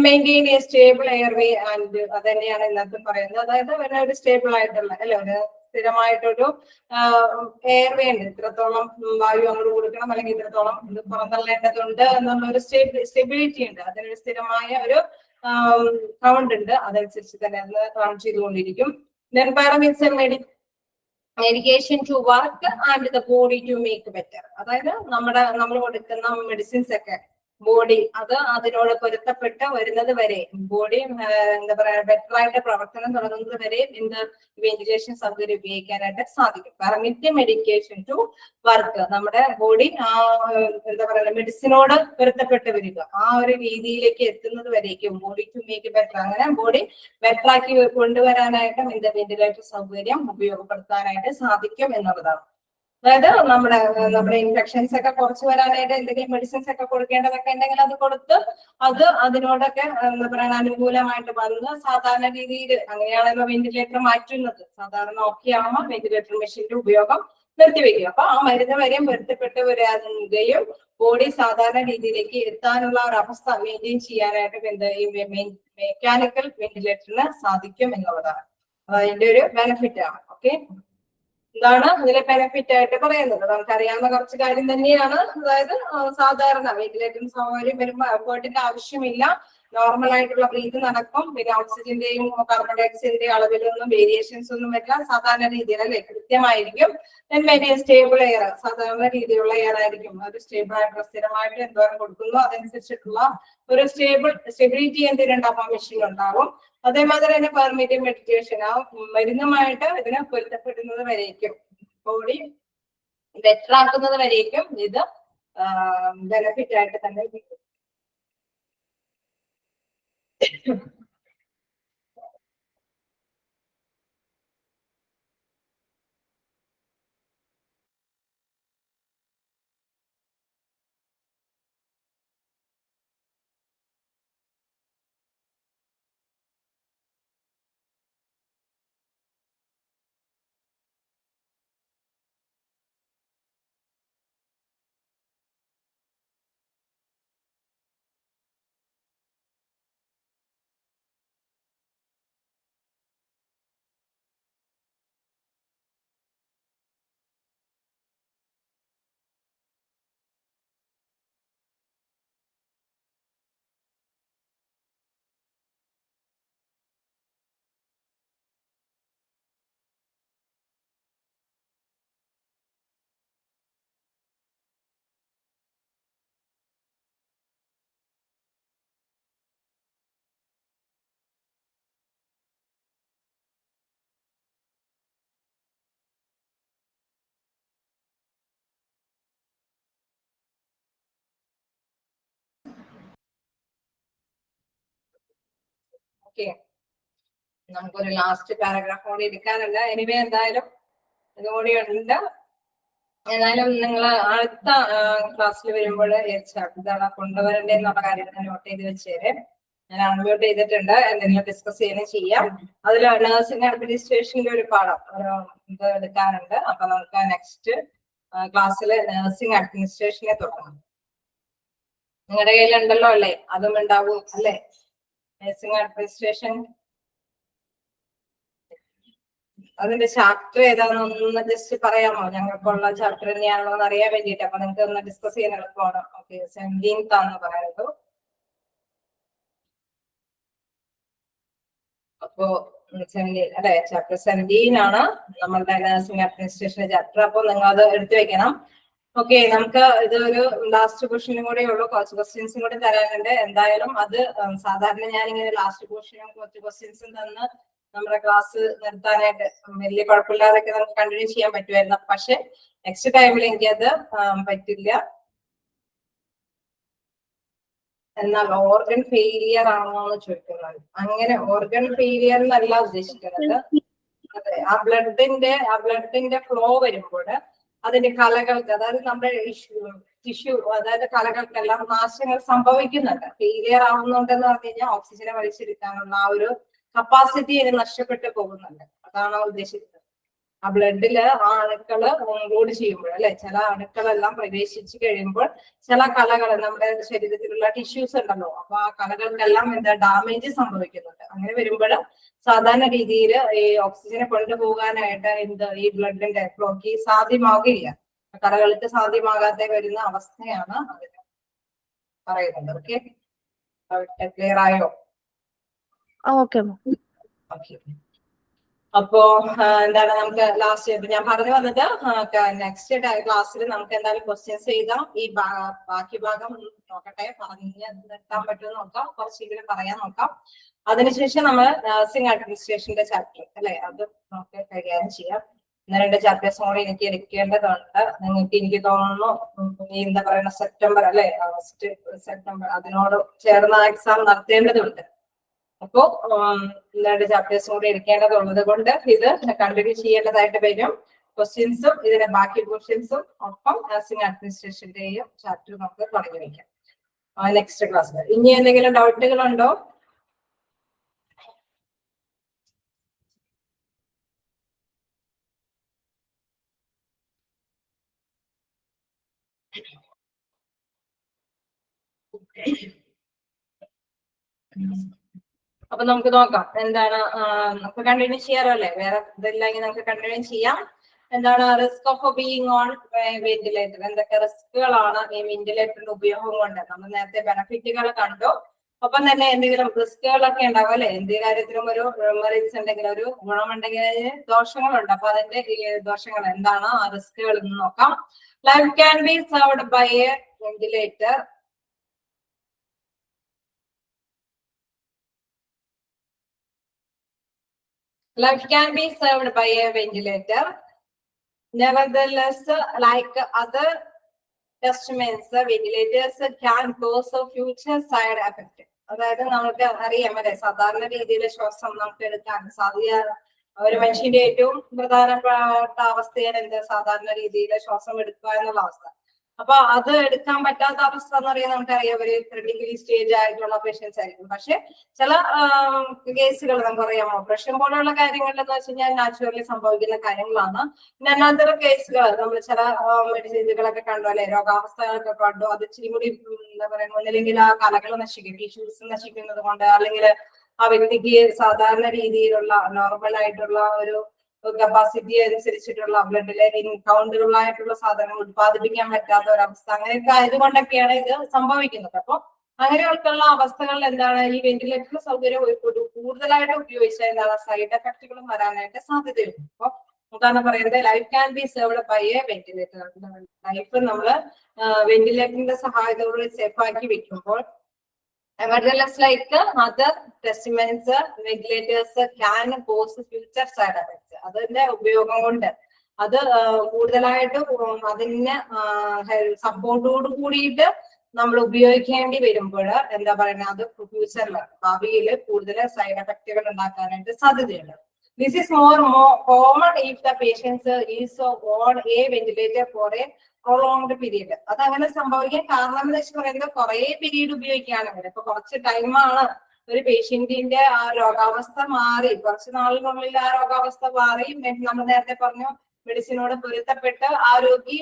Maintain A stable airway and അത് തന്നെയാണ് ഇന്നത്തെ പറയുന്നത്. അതായത് ഒരു സ്റ്റേബിൾ ആയിട്ടുള്ള അല്ലെ, ഒരു സ്ഥിരമായിട്ടൊരു എയർവേ ഉണ്ട്, ഇത്രത്തോളം വായു അങ്ങോട്ട് കൊടുക്കണം അല്ലെങ്കിൽ ഇത്രത്തോളം ഇത് പുറന്തള്ളേണ്ടതുണ്ട് എന്നുള്ള ഒരു സ്റ്റെബിലിറ്റി ഉണ്ട്. അതിനൊരു സ്ഥിരമായ ഒരു കൗണ്ട് ഉണ്ട്, അതനുസരിച്ച് തന്നെ അത് കൗണ്ട് ചെയ്തുകൊണ്ടിരിക്കും. Medication to work and the body to make better. അതായത് നമ്മൾ കൊടുക്കുന്ന മെഡിസിൻസ് ഒക്കെ ബോഡി അത് അതിനോട് പൊരുത്തപ്പെട്ട് വരുന്നത് വരെ, ബോഡി എന്താ പറയാ ബെറ്റർ ആയിട്ട് പ്രവർത്തനം തുടങ്ങുന്നത് വരെ എന്ത് വെന്റിലേഷൻ സൗകര്യം ഉപയോഗിക്കാനായിട്ട് സാധിക്കും. പെർമിറ്റ് മെഡിക്കേഷൻ ടു വർക്ക്, നമ്മുടെ ബോഡി എന്താ പറയുക മെഡിസിനോട് പൊരുത്തപ്പെട്ട് വരിക, ആ ഒരു രീതിയിലേക്ക് എത്തുന്നത് വരേക്കും ബോഡി ടു മേക്ക് ബെറ്റർ, അങ്ങനെ ബോഡി ബെറ്റർ ആക്കി കൊണ്ടുവരാനായിട്ടും എന്ത് വെന്റിലേറ്റർ സൗകര്യം ഉപയോഗപ്പെടുത്താനായിട്ട് സാധിക്കും എന്നുള്ളതാണ്. അതായത് നമ്മുടെ ഇൻഫെക്ഷൻസ് ഒക്കെ കുറച്ച് വരാനായിട്ട് എന്തെങ്കിലും മെഡിസിൻസ് ഒക്കെ കൊടുക്കേണ്ടതൊക്കെ ഉണ്ടെങ്കിൽ അത് കൊടുത്ത് അത് അതിനോടൊക്കെ എന്താ പറയുക അനുകൂലമായിട്ട് വന്ന് സാധാരണ രീതിയിൽ അങ്ങനെയാണല്ലോ വെന്റിലേറ്റർ മാറ്റുന്നത്. സാധാരണ ഓക്കെ ആവുമ്പോൾ വെന്റിലേറ്റർ മെഷീന്റെ ഉപയോഗം നിർത്തിവെക്കുക. അപ്പൊ ആ മരുന്ന് വരെയും പൊരുത്തപ്പെട്ട് വരാകുകയും ബോഡി സാധാരണ രീതിയിലേക്ക് എത്താനുള്ള ഒരു അവസ്ഥ മെയിൻറ്റെയിൻ ചെയ്യാനായിട്ട് ഈ മെക്കാനിക്കൽ വെന്റിലേറ്ററിന് സാധിക്കും എന്നുള്ളതാണ്. അതിന്റെ ഒരു ബെനിഫിറ്റ് ആണ്. ഓക്കെ, ഇതാണ് ഇതിലെ ബെനിഫിറ്റ് ആയിട്ട് പറയുന്നത്. നമുക്കറിയാവുന്ന കുറച്ച് കാര്യം തന്നെയാണ്. അതായത് സാധാരണ വെന്റിലേറ്ററിന് സൗകര്യം വരുമ്പോൾ എഫേർട്ടിന്റെ ആവശ്യമില്ല, നോർമൽ ആയിട്ടുള്ള ബ്രീത്ത് നടക്കും. പിന്നെ ഓക്സിജന്റെയും കാർബൺ ഡയോക്സൈഡിന്റെയും അളവിലൊന്നും വേരിയേഷൻസ് ഒന്നും വരില്ല, സാധാരണ രീതിയിൽ അല്ലെ കൃത്യമായിരിക്കും. സ്റ്റേബിൾ എയർ, സാധാരണ രീതിയിലുള്ള എയർ ആയിരിക്കും. അത് സ്റ്റേബിൾ ആയിട്ടുള്ള സ്ഥിരമായിട്ട് എന്തോരം കൊടുക്കുന്നു അതനുസരിച്ചിട്ടുള്ള ഒരു സ്റ്റെബിലിറ്റി എന്തിനുണ്ടാവും, മെഷീൻ ഉണ്ടാവും. അതേമാതിരി തന്നെ പെർമിറ്റീവ് മെഡിറ്റേഷൻ, ആ മരുന്നുമായിട്ട് ഇതിനെ പൊരുത്തപ്പെടുന്നത് വരേക്കും ബോഡി ബെറ്റർ ആക്കുന്നത് വരേക്കും ഇത് ബെനിഫിറ്റ് ആയിട്ട് തന്നെ കിട്ടും. ഓക്കെ, നമുക്കൊരു ലാസ്റ്റ് പാരഗ്രാഫ് കൂടി എടുക്കാനുണ്ട്. എനിവേ എന്തായാലും ഇതുകൂടി ഉണ്ട്. എന്നാലും നിങ്ങൾ അടുത്ത ക്ലാസ്സിൽ വരുമ്പോൾ ഇതാണ് കൊണ്ടുവരേണ്ടതെന്നുള്ള കാര്യം നോട്ട് ചെയ്ത് വെച്ചേരെ. ഞാൻ അൺമ്യൂട്ട് ചെയ്തിട്ടുണ്ട്, എന്തെങ്കിലും ഡിസ്കസ് ചെയ്യാം. അതിൽ നഴ്സിംഗ് അഡ്മിനിസ്ട്രേഷന്റെ ഒരു പാഠം ഇത് എടുക്കാനുണ്ട്. അപ്പൊ നമുക്ക് നെക്സ്റ്റ് ക്ലാസ്സിൽ നഴ്സിംഗ് അഡ്മിനിസ്ട്രേഷനെ തുടങ്ങാം. നിങ്ങളുടെ കയ്യിലുണ്ടല്ലോ അല്ലേ? അതും ഉണ്ടാവും അല്ലേ? നഴ്സിംഗ് അഡ്മിനിസ്ട്രേഷൻ അതിന്റെ ചാപ്റ്റർ ഏതാണെന്ന് ജസ്റ്റ് പറയാമോ? ഞങ്ങൾക്കുള്ള ചാപ്റ്റർ തന്നെയാണോ എന്ന് അറിയാൻ വേണ്ടിയിട്ട്. അപ്പൊ നിങ്ങൾക്ക് ഒന്ന് ഡിസ്കസ് ചെയ്യാൻ എളുപ്പമാണ്. ഓക്കെ, 17th ആണെന്ന് പറയുന്നത്. അപ്പോ 17 അല്ലെ, ചാപ്റ്റർ 17 ആണ് നമ്മളുടെ നഴ്സിംഗ് അഡ്മിനിസ്ട്രേഷൻ ചാപ്റ്റർ. അപ്പൊ നിങ്ങൾ അത് എടുത്തു വെക്കണം. ഓക്കെ, നമുക്ക് ഇത് ഒരു ലാസ്റ്റ് ക്വസ്റ്റ്യനും കൂടെ ഉള്ളൂ. കുറച്ച് ക്വസ്റ്റ്യൻസും കൂടെ തരാനുണ്ട്. എന്തായാലും അത് സാധാരണ ഞാൻ ഇങ്ങനെ ലാസ്റ്റ് ക്വസ്റ്റ്യനും കുറച്ച് ക്വസ്റ്റ്യൻസും തന്ന് നമ്മുടെ ക്ലാസ് നിർത്താനായിട്ട് വലിയ കുഴപ്പമില്ലാതൊക്കെ നമുക്ക് കണ്ടിന്യൂ ചെയ്യാൻ പറ്റുമായിരുന്നു. പക്ഷെ നെക്സ്റ്റ് ടൈമിൽ എനിക്കത് പറ്റില്ല. എന്നാൽ ഓർഗൻ ഫെയിലിയർ ആണോ എന്ന് ചോദിക്കുന്നത്. അങ്ങനെ ഓർഗൻ ഫെയിലിയർ എന്നല്ല ഉദ്ദേശിക്കുന്നത്. അതെ, ആ ബ്ലഡിന്റെ ഫ്ലോ വരുമ്പോൾ അതിന്റെ കലകൾക്ക്, അതായത് നമ്മുടെ ടിഷ്യൂ, അതായത് കലകൾക്കെല്ലാം നാശങ്ങൾ സംഭവിക്കുന്നുണ്ട്. ഫെയിലിയർ ആവുന്നുണ്ടെന്ന് പറഞ്ഞു കഴിഞ്ഞാൽ ഓക്സിജനെ വലിച്ചെടുക്കാനുള്ള ആ ഒരു കപ്പാസിറ്റി അതിന് നഷ്ടപ്പെട്ടു പോകുന്നുണ്ട്. അതാണ് ഉദ്ദേശിക്കുന്നത്. ആ ബ്ലഡില് ആ അണുക്കള് ഓൺലോഡ് ചെയ്യുമ്പോൾ അല്ലെ, ചില അണുക്കളെല്ലാം പ്രവേശിച്ചു കഴിയുമ്പോൾ ചില കലകൾ, നമ്മുടെ ശരീരത്തിലുള്ള ടിഷ്യൂസ് ഉണ്ടല്ലോ, അപ്പൊ ആ കലകൾക്കെല്ലാം എന്താ ഡാമേജ് സംഭവിക്കുന്നുണ്ട്. അങ്ങനെ വരുമ്പോൾ സാധാരണ രീതിയിൽ ഈ ഓക്സിജനെ കൊണ്ടുപോകാനായിട്ട് ഈ ബ്ലഡിന്റെ ഫ്ലോക്ക് സാധ്യമാകില്ല. കലകൾക്ക് സാധ്യമാകാതെ വരുന്ന അവസ്ഥയാണ് അതിന് പറയുന്നത്. ഓക്കെ, ക്ലിയർ ആയോ? ഓക്കെ. അപ്പോ എന്താണ് നമുക്ക് ലാസ്റ്റ് ഞാൻ പറഞ്ഞു വന്നത്, നെക്സ്റ്റ് ക്ലാസ്സിൽ നമുക്ക് എന്തായാലും ക്വസ്റ്റ്യൻസ് ചെയ്താം. ഈ ബാക്കി ഭാഗം നോക്കട്ടെ, പറഞ്ഞു നിർത്താൻ പറ്റുമെന്ന് നോക്കാം, കുറച്ചെങ്കിലും പറയാൻ നോക്കാം. അതിനുശേഷം നമ്മൾ നഴ്സിംഗ് അഡ്മിനിസ്ട്രേഷന്റെ ചാപ്റ്റർ അല്ലെ, അത് നമുക്ക് കൈകാര്യം ചെയ്യാം. 1-2 ചാപ്റ്റേഴ്സും കൂടെ എനിക്ക് എടുക്കേണ്ടതുണ്ട്. നിങ്ങൾക്ക് എനിക്ക് തോന്നുന്നു ഈ എന്താ പറയുന്ന സെപ്റ്റംബർ അല്ലെ, ഓഗസ്റ്റ് സെപ്റ്റംബർ അതിനോട് ചേർന്ന എക്സാം നടത്തേണ്ടതുണ്ട്. അപ്പോ 2 ചാപ്റ്റേഴ്സും കൂടി എടുക്കേണ്ടതുള്ളത് കൊണ്ട് ഇത് കണ്ടിന്യൂ ചെയ്യേണ്ടതായിട്ട് വരും. ക്വസ്റ്റ്യൻസും ഇതിന്റെ ബാക്കി ക്വസ്റ്റ്യൻസും ഒപ്പം നഴ്സിംഗ് അഡ്മിനിസ്ട്രേഷന്റെയും ചാപ്റ്റർ നമുക്ക് തുടങ്ങി വയ്ക്കാം നെക്സ്റ്റ് ക്ലാസ്സിൽ. ഇനി എന്തെങ്കിലും ഡൗട്ടുകൾ ഉണ്ടോ? അപ്പൊ നമുക്ക് നോക്കാം എന്താണ് നമുക്ക് കണ്ടിന്യൂ ചെയ്യാറോ അല്ലേ? വേറെ ഇതില്ലെങ്കിൽ നമുക്ക് കണ്ടിന്യൂ ചെയ്യാം. എന്താണ് risk of being on ventilator? എന്തൊക്കെ റിസ്കുകളാണ് ഈ വെന്റിലേറ്ററിന്റെ ഉപയോഗം കൊണ്ട്? നമ്മൾ നേരത്തെ ബെനഫിറ്റുകൾ കണ്ടു, ഒപ്പം തന്നെ എന്തെങ്കിലും റിസ്കുകളൊക്കെ ഉണ്ടാവും അല്ലെ? എന്ത് കാര്യത്തിലും ഒരു മെറിറ്റ്സ് ഉണ്ടെങ്കിൽ, ഒരു ഗുണമുണ്ടെങ്കിൽ അതിന് ദോഷങ്ങളുണ്ട്. അപ്പൊ അതിന്റെ ദോഷങ്ങൾ എന്താണ്, ആ റിസ്കുകൾ എന്ന് നോക്കാം. Life can be served by a ventilator. Life can be served by a ventilator. Nevertheless, like other testaments, ventilators can cause a future side effect. അതായത് നമുക്ക് അറിയാം അല്ലെ, സാധാരണ രീതിയിൽ ശ്വാസം നമുക്ക് എടുക്കാൻ സാധ്യത, ഒരു മനുഷ്യന്റെ ഏറ്റവും പ്രധാനപ്പെട്ട അവസ്ഥയാണ് എന്ത്, സാധാരണ രീതിയിൽ ശ്വാസം എടുക്കുക എന്നുള്ള അവസ്ഥ. അപ്പൊ അത് എടുക്കാൻ പറ്റാത്ത അവസ്ഥ എന്ന് പറയുന്നത് നമുക്കറിയാം, ഒരു ക്രിട്ടിക്കലി സ്റ്റേജ് ആയിട്ടുള്ള പേഷ്യൻസ് ആയിരിക്കും. പക്ഷെ ചില കേസുകൾ നമുക്കറിയാം, ഓപ്പറേഷൻ പോലുള്ള കാര്യങ്ങളിൽ എന്ന് വെച്ച് കഴിഞ്ഞാൽ നാച്ചുറലി സംഭവിക്കുന്ന കാര്യങ്ങളാണ്. പിന്നെ അല്ലാത്ത കേസുകൾ നമ്മൾ ചില മെഡിസിനുകളൊക്കെ കണ്ടു അല്ലെ, രോഗാവസ്ഥകളൊക്കെ കണ്ടു, അത് ഇച്ചിരി കൂടി എന്താ പറയുക, ഒന്നില്ലെങ്കിൽ ആ കലകൾ നശിക്കും, ടിഷ്യൂസ് നശിക്കുന്നത് കൊണ്ട്, അല്ലെങ്കിൽ ആ വ്യക്തിക്ക് സാധാരണ രീതിയിലുള്ള നോർമൽ ആയിട്ടുള്ള ഒരു കപ്പാസിറ്റി അനുസരിച്ചിട്ടുള്ള ബ്ലഡിലെ കൗണ്ടുകളായിട്ടുള്ള സാധനങ്ങൾ ഉത്പാദിപ്പിക്കാൻ പറ്റാത്ത ഒരവസ്ഥ, അങ്ങനെയൊക്കെ ആയതുകൊണ്ടൊക്കെയാണ് ഇത് സംഭവിക്കുന്നത്. അപ്പൊ അങ്ങനെയൊക്കെയുള്ള അവസ്ഥകളിൽ എന്താണ്, ഈ വെന്റിലേറ്റർ സൗകര്യം കൂടുതലായിട്ട് ഉപയോഗിച്ചാൽ എന്താണ് സൈഡ് എഫക്റ്റുകളും വരാനായിട്ട് സാധ്യതയുണ്ട്. അപ്പൊ ഉദാഹരണം പറയുന്നത് life can be served by a ventilator. Life നമ്മള് വെന്റിലേറ്ററിന്റെ സഹായത്തോടെ സേഫ് ആക്കി വെക്കുമ്പോൾ nevertheless, like other testaments, ventilators can cause future side effects. അതിന്റെ ഉപയോഗം കൊണ്ട് അത് കൂടുതലായിട്ട് അതിന് സപ്പോർട്ടോട് കൂടിയിട്ട് നമ്മൾ ഉപയോഗിക്കേണ്ടി വരുമ്പോൾ എന്താ പറയുക, അത് ഫ്യൂച്ചറിൽ ഭാവിയിൽ കൂടുതൽ സൈഡ് എഫക്റ്റുകൾ ഉണ്ടാക്കാനായിട്ട് സാധ്യതയുണ്ട്. This is more common if the patient is on a ventilator for a prolonged period. അത് അങ്ങനെ സംഭവിക്കാൻ കാരണം എന്ന് വെച്ച് പറയുന്നത് കുറെ പീരീഡ് ഉപയോഗിക്കുകയാണെങ്കിൽ, ഇപ്പൊ കുറച്ച് ടൈമാണ് ഒരു പേഷ്യന്റിന്റെ ആ രോഗാവസ്ഥ മാറി, കുറച്ച് നാളിനുള്ളിൽ ആ രോഗാവസ്ഥ മാറി, നമ്മൾ നേരത്തെ പറഞ്ഞു മെഡിസിനോട് പൊരുത്തപ്പെട്ട് ആ രോഗി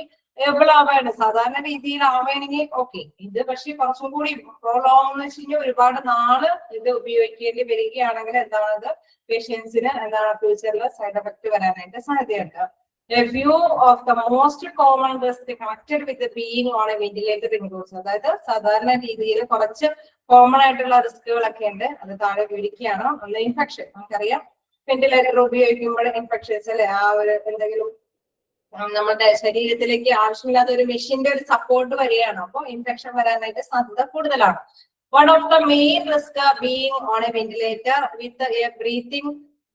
ഏബിൾ ആവാണ് സാധാരണ രീതിയിൽ ആവുകയാണെങ്കിൽ ഓക്കെ. ഇത് പക്ഷെ കുറച്ചും കൂടി പ്രോലോങ് എന്ന് വെച്ച് കഴിഞ്ഞാൽ ഒരുപാട് നാള് ഇത് ഉപയോഗിക്കേണ്ടി വരികയാണെങ്കിൽ എന്താണ് ഇത് പേഷ്യൻസിന് എന്താണ് ഫ്യൂച്ചറിൽ സൈഡ് എഫക്ട് വരാനായിട്ട് സാധ്യതയുണ്ട്. A few of the most common risks connected with the being on a ventilator includes, അതായത് സാധാരണ രീതിയിൽ കുറച്ച് കോമൺ ആയിട്ടുള്ള റിസ്കുകളൊക്കെ ഉണ്ട്. അത് താഴെ വിളിക്കുകയാണ്. ഒന്ന് ഇൻഫെക്ഷൻ. നമുക്കറിയാം വെന്റിലേറ്റർ ഉപയോഗിക്കുമ്പോൾ ഇൻഫെക്ഷൻസ് അല്ലെ, ആ ഒരു എന്തെങ്കിലും നമ്മുടെ ശരീരത്തിലേക്ക് ആവശ്യമില്ലാത്ത ഒരു മെഷീന്റെ ഒരു സപ്പോർട്ട് വരികയാണ്. അപ്പോൾ ഇൻഫെക്ഷൻ വരാനായിട്ട് സാധ്യത കൂടുതലാണ്. One of the main risks being on a ventilator with a breathing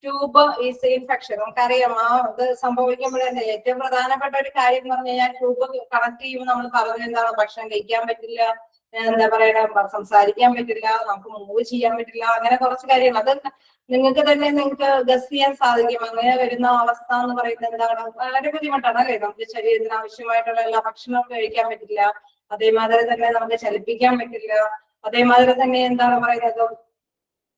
tube is infection. നമുക്കറിയാം ആ ഇത് സംഭവിക്കുമ്പോൾ തന്നെ ഏറ്റവും പ്രധാനപ്പെട്ട ഒരു കാര്യം എന്ന് പറഞ്ഞു കഴിഞ്ഞാൽ ട്യൂബ് കണക്ട് ചെയ്യുമ്പോൾ നമ്മൾ പറഞ്ഞ എന്താണ്, ഭക്ഷണം കഴിക്കാൻ പറ്റില്ല, എന്താ പറയണ, സംസാരിക്കാൻ പറ്റില്ല, നമുക്ക് മൂവ് ചെയ്യാൻ പറ്റില്ല, അങ്ങനെ കുറച്ച് കാര്യങ്ങൾ. അത് നിങ്ങൾക്ക് തന്നെ നിങ്ങൾക്ക് ഗസ് ചെയ്യാൻ സാധിക്കും. അങ്ങനെ വരുന്ന അവസ്ഥ എന്ന് പറയുന്നത് എന്താണ്, വളരെ ബുദ്ധിമുട്ടാണ് അല്ലെ. നമുക്ക് ശരീരത്തിന് ആവശ്യമായിട്ടുള്ള എല്ലാ ഭക്ഷണവും കഴിക്കാൻ പറ്റില്ല, അതേമാതിരി തന്നെ നമുക്ക് ചലിപ്പിക്കാൻ പറ്റില്ല, അതേമാതിരി തന്നെ എന്താണ് പറയുന്നത്,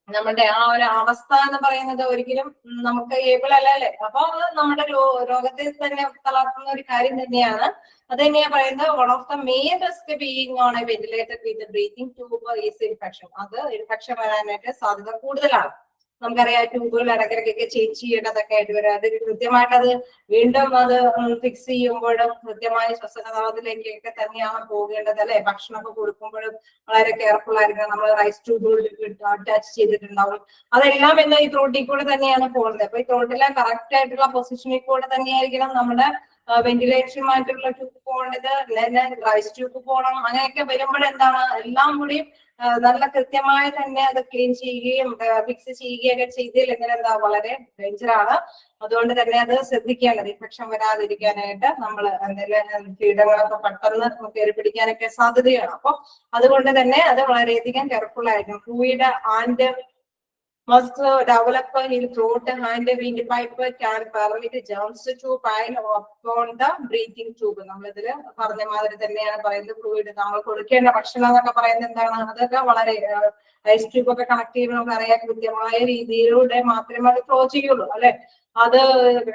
നമ്മുടെ ആ ഒരു അവസ്ഥ എന്ന് പറയുന്നത് ഒരിക്കലും നമുക്ക് ഏബിൾ അല്ല അല്ലെ. അപ്പൊ അത് നമ്മുടെ രോഗത്തെ തന്നെ തളർത്തുന്ന ഒരു കാര്യം തന്നെയാണ്. അത് തന്നെയാ പറയുന്നത് one of the main risk being on A ventilator with breathing tube is infection. അത് ഇൻഫെക്ഷൻ വരാനായിട്ട് സാധ്യത കൂടുതലാണ്. നമുക്കറിയാം ട്യൂബുകൾ ഇടയ്ക്കിടയ്ക്കൊക്കെ ചേഞ്ച് ചെയ്യേണ്ടതൊക്കെ ആയിട്ട് വരും. അത് കൃത്യമായിട്ട് അത് വീണ്ടും അത് ഫിക്സ് ചെയ്യുമ്പോഴും കൃത്യമായ ശ്വസനനാളത്തിലേക്കൊക്കെ തന്നെയാണ് പോകേണ്ടത് അല്ലെ. ഭക്ഷണമൊക്കെ കൊടുക്കുമ്പോഴും വളരെ കെയർഫുൾ ആയിരിക്കണം. നമ്മൾ റൈസ് ട്യൂബുകൾ അറ്റാച്ച് ചെയ്തിട്ടുണ്ടാവും. അതെല്ലാം എല്ലാം ഈ ത്രോട്ടിൽ കൂടെ തന്നെയാണ് പോകുന്നത്. അപ്പൊ ഈ ത്രോട്ടിലെ കറക്റ്റ് ആയിട്ടുള്ള പൊസിഷനിൽ കൂടെ തന്നെയായിരിക്കണം നമ്മുടെ വെന്റിലേഷനുമായിട്ടുള്ള ട്യൂബ് പോകേണ്ടത്, റൈസ് ട്യൂബ് പോകണം. അങ്ങനെയൊക്കെ വരുമ്പോഴെന്താണ് എല്ലാം കൂടി നല്ല കൃത്യമായി തന്നെ അത് ക്ലീൻ ചെയ്യുകയും ഫിക്സ് ചെയ്യുകയൊക്കെ ചെയ്തില്ലെങ്കിൽ എന്താ വളരെ ഡേഞ്ചറാണ്. അതുകൊണ്ട് തന്നെ അത് ശ്രദ്ധിക്കേണ്ടത് ഇൻഫെക്ഷൻ വരാതിരിക്കാനായിട്ട് നമ്മൾ എന്തെങ്കിലും കീടങ്ങളൊക്കെ പെട്ടെന്ന് കയറി പിടിക്കാനൊക്കെ സാധ്യതയാണ്. അപ്പൊ അതുകൊണ്ട് തന്നെ അത് വളരെയധികം കെയർഫുൾ ആയിരിക്കും. Fluid and must develop in throat and windpipe can permit germs to pile upon the breathing tube. നമ്മളിതില് പറഞ്ഞ മാതിരി തന്നെയാണ് പറയുന്നത്. ഫ്ലൂയിഡ് നമ്മൾ കൊടുക്കേണ്ട ഭക്ഷണം എന്നൊക്കെ പറയുന്നത് എന്താണ്, അതൊക്കെ വളരെ ഐസ് ട്യൂബ് ഒക്കെ കണക്ട് ചെയ്യുമ്പോൾ നമുക്കറിയാം കൃത്യമായ രീതിയിലൂടെ മാത്രമേ അത് ഫ്ലോ ചെയ്യുള്ളൂ അല്ലെ. അത്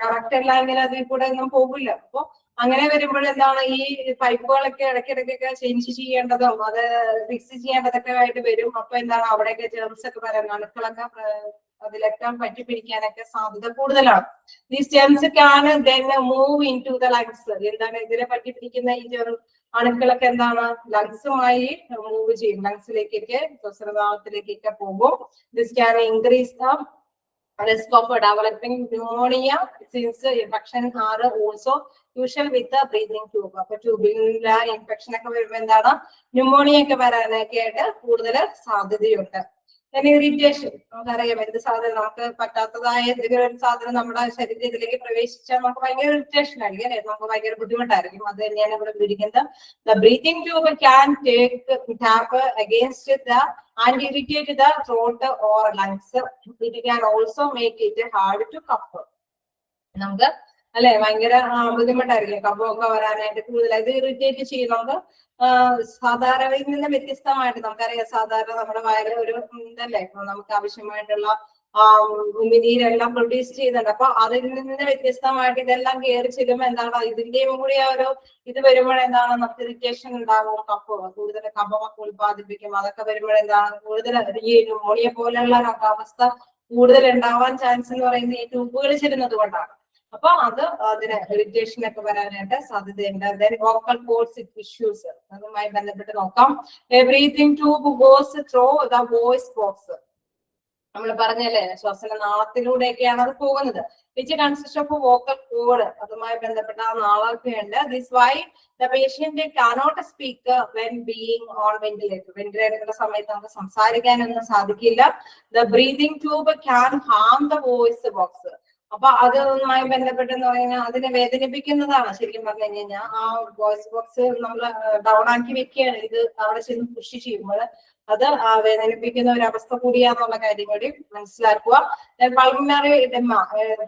കറക്റ്റ് അല്ല എങ്കിൽ അതിൽ കൂടെ ഒന്നും പോകില്ല. അപ്പൊ അങ്ങനെ വരുമ്പോഴെന്താണ് ഈ പൈപ്പുകളൊക്കെ ഇടയ്ക്കിടയ്ക്കൊക്കെ ചേഞ്ച് ചെയ്യേണ്ടതും അത് ഫിക്സ് ചെയ്യേണ്ടതൊക്കെ ആയിട്ട് വരും. അപ്പൊ എന്താണ് അവിടെയൊക്കെ ജേംസ് ഒക്കെ വരാൻ, അണുക്കളൊക്കെ അതിലൊക്കെ പറ്റി പിടിക്കാനൊക്കെ സാധ്യത കൂടുതലാണ്. These germs can then move into the lungs. എന്താണ് ഇതിനെ പറ്റി പിടിക്കുന്ന ഈ അണുക്കളൊക്കെ എന്താണ് ലങ്സുമായി മൂവ് ചെയ്യും, ലങ്സിലേക്കൊക്കെ ശ്വസനനാളത്തിലേക്കൊക്കെ പോകും. This can increase the risk of developing pneumonia since infection are also usual with the breathing tube. അപ്പൊ ട്യൂബിലെ ഇൻഫെക്ഷൻ ഒക്കെ വരുമ്പോൾ എന്താണ് ന്യൂമോണിയ ഒക്കെ വരാനൊക്കെ ആയിട്ട് കൂടുതൽ സാധ്യതയുണ്ട്. ഇറിറ്റേഷൻ നമുക്കറിയാം എന്ത് സാധനം നമുക്ക് പറ്റാത്തതായ എന്തെങ്കിലും ഒരു സാധനം നമ്മുടെ ശരീരത്തിലേക്ക് പ്രവേശിച്ചാൽ നമുക്ക് ഭയങ്കര ഇറിറ്റേഷൻ ആയിരിക്കും അല്ലെ, നമുക്ക് ഭയങ്കര ബുദ്ധിമുട്ടായിരിക്കും. അത് തന്നെയാണ് ഇവിടെ വിളിക്കുന്നത്. The breathing tube can tap against the and irritate the throat or lungs. It can also make it hard to cough. നമുക്ക് അല്ലെ ഭയങ്കര ബുദ്ധിമുട്ടായിരിക്കും കഫമൊക്കെ വരാനായിട്ട് കൂടുതൽ. ഇത് ഇറിറ്റേറ്റ് ചെയ്യും. നമുക്ക് സാധാരണയിൽ നിന്ന് വ്യത്യസ്തമായിട്ട് നമുക്കറിയാം സാധാരണ നമ്മുടെ വയറ് ഒരു ഇതല്ലേ, നമുക്ക് ആവശ്യമായിട്ടുള്ള ഉമിനീരെല്ലാം പ്രൊഡ്യൂസ് ചെയ്യുന്നുണ്ട്. അപ്പൊ അതിൽ നിന്ന് വ്യത്യസ്തമായിട്ട് ഇതെല്ലാം കയറി ചെല്ലുമ്പോൾ എന്താണ് ഇതിന്റെയും കൂടി ഒരു ഇത് വരുമ്പോഴെന്താണ് നമുക്ക് ഇറിറ്റേഷൻ ഉണ്ടാകും, കൂടുതൽ കഫമൊക്കെ ഉത്പാദിപ്പിക്കും. അതൊക്കെ വരുമ്പോഴെന്താണ് കൂടുതൽ ഈ ന്യൂമോണിയ പോലെയുള്ള അവസ്ഥ കൂടുതൽ ഉണ്ടാവാൻ ചാൻസ് എന്ന് പറയുന്നത് ഈ ട്യൂബുകൾ ചെല്ലുന്നത് കൊണ്ടാണ്. അപ്പൊ അത് അതിന് ഇറിറ്റേഷൻ ഒക്കെ വരാനായിട്ട് സാധ്യതയുണ്ട്. വോക്കൽ കോഴ്സ് ഇഷ്യൂസ് അതുമായി ബന്ധപ്പെട്ട് നോക്കാം. Breathing tube goes through the voice box. നമ്മൾ പറഞ്ഞല്ലേ ശ്വസനനാളത്തിലൂടെയൊക്കെയാണ് അത് പോകുന്നത്. Which consist of vocal cord, അതുമായി ബന്ധപ്പെട്ട ആ നാളമൊക്കെ ഉണ്ട്. This why the patient cannot speak when being on ventilator. വെന്റിലേറ്ററിന്റെ സമയത്ത് നമുക്ക് സംസാരിക്കാനൊന്നും സാധിക്കില്ല. The breathing tube can harm the voice box. അപ്പൊ അതുമായി ബന്ധപ്പെട്ടെന്ന് പറഞ്ഞാൽ അതിനെ വേദനിപ്പിക്കുന്നതാണ്. ശരിക്കും പറഞ്ഞു കഴിഞ്ഞാൽ ആ വോയിസ് ബോക്സ് നമ്മൾ ഡൗൺ ആക്കി വെക്കുകയാണ്. ഇത് അവിടെ ചെന്ന് പുഷ് ചെയ്യുമ്പോൾ അത് വേദനിപ്പിക്കുന്ന ഒരു അവസ്ഥ കൂടിയാന്നുള്ള കാര്യം കൂടി മനസ്സിലാക്കുക. പൾമിനറി എഡിമ,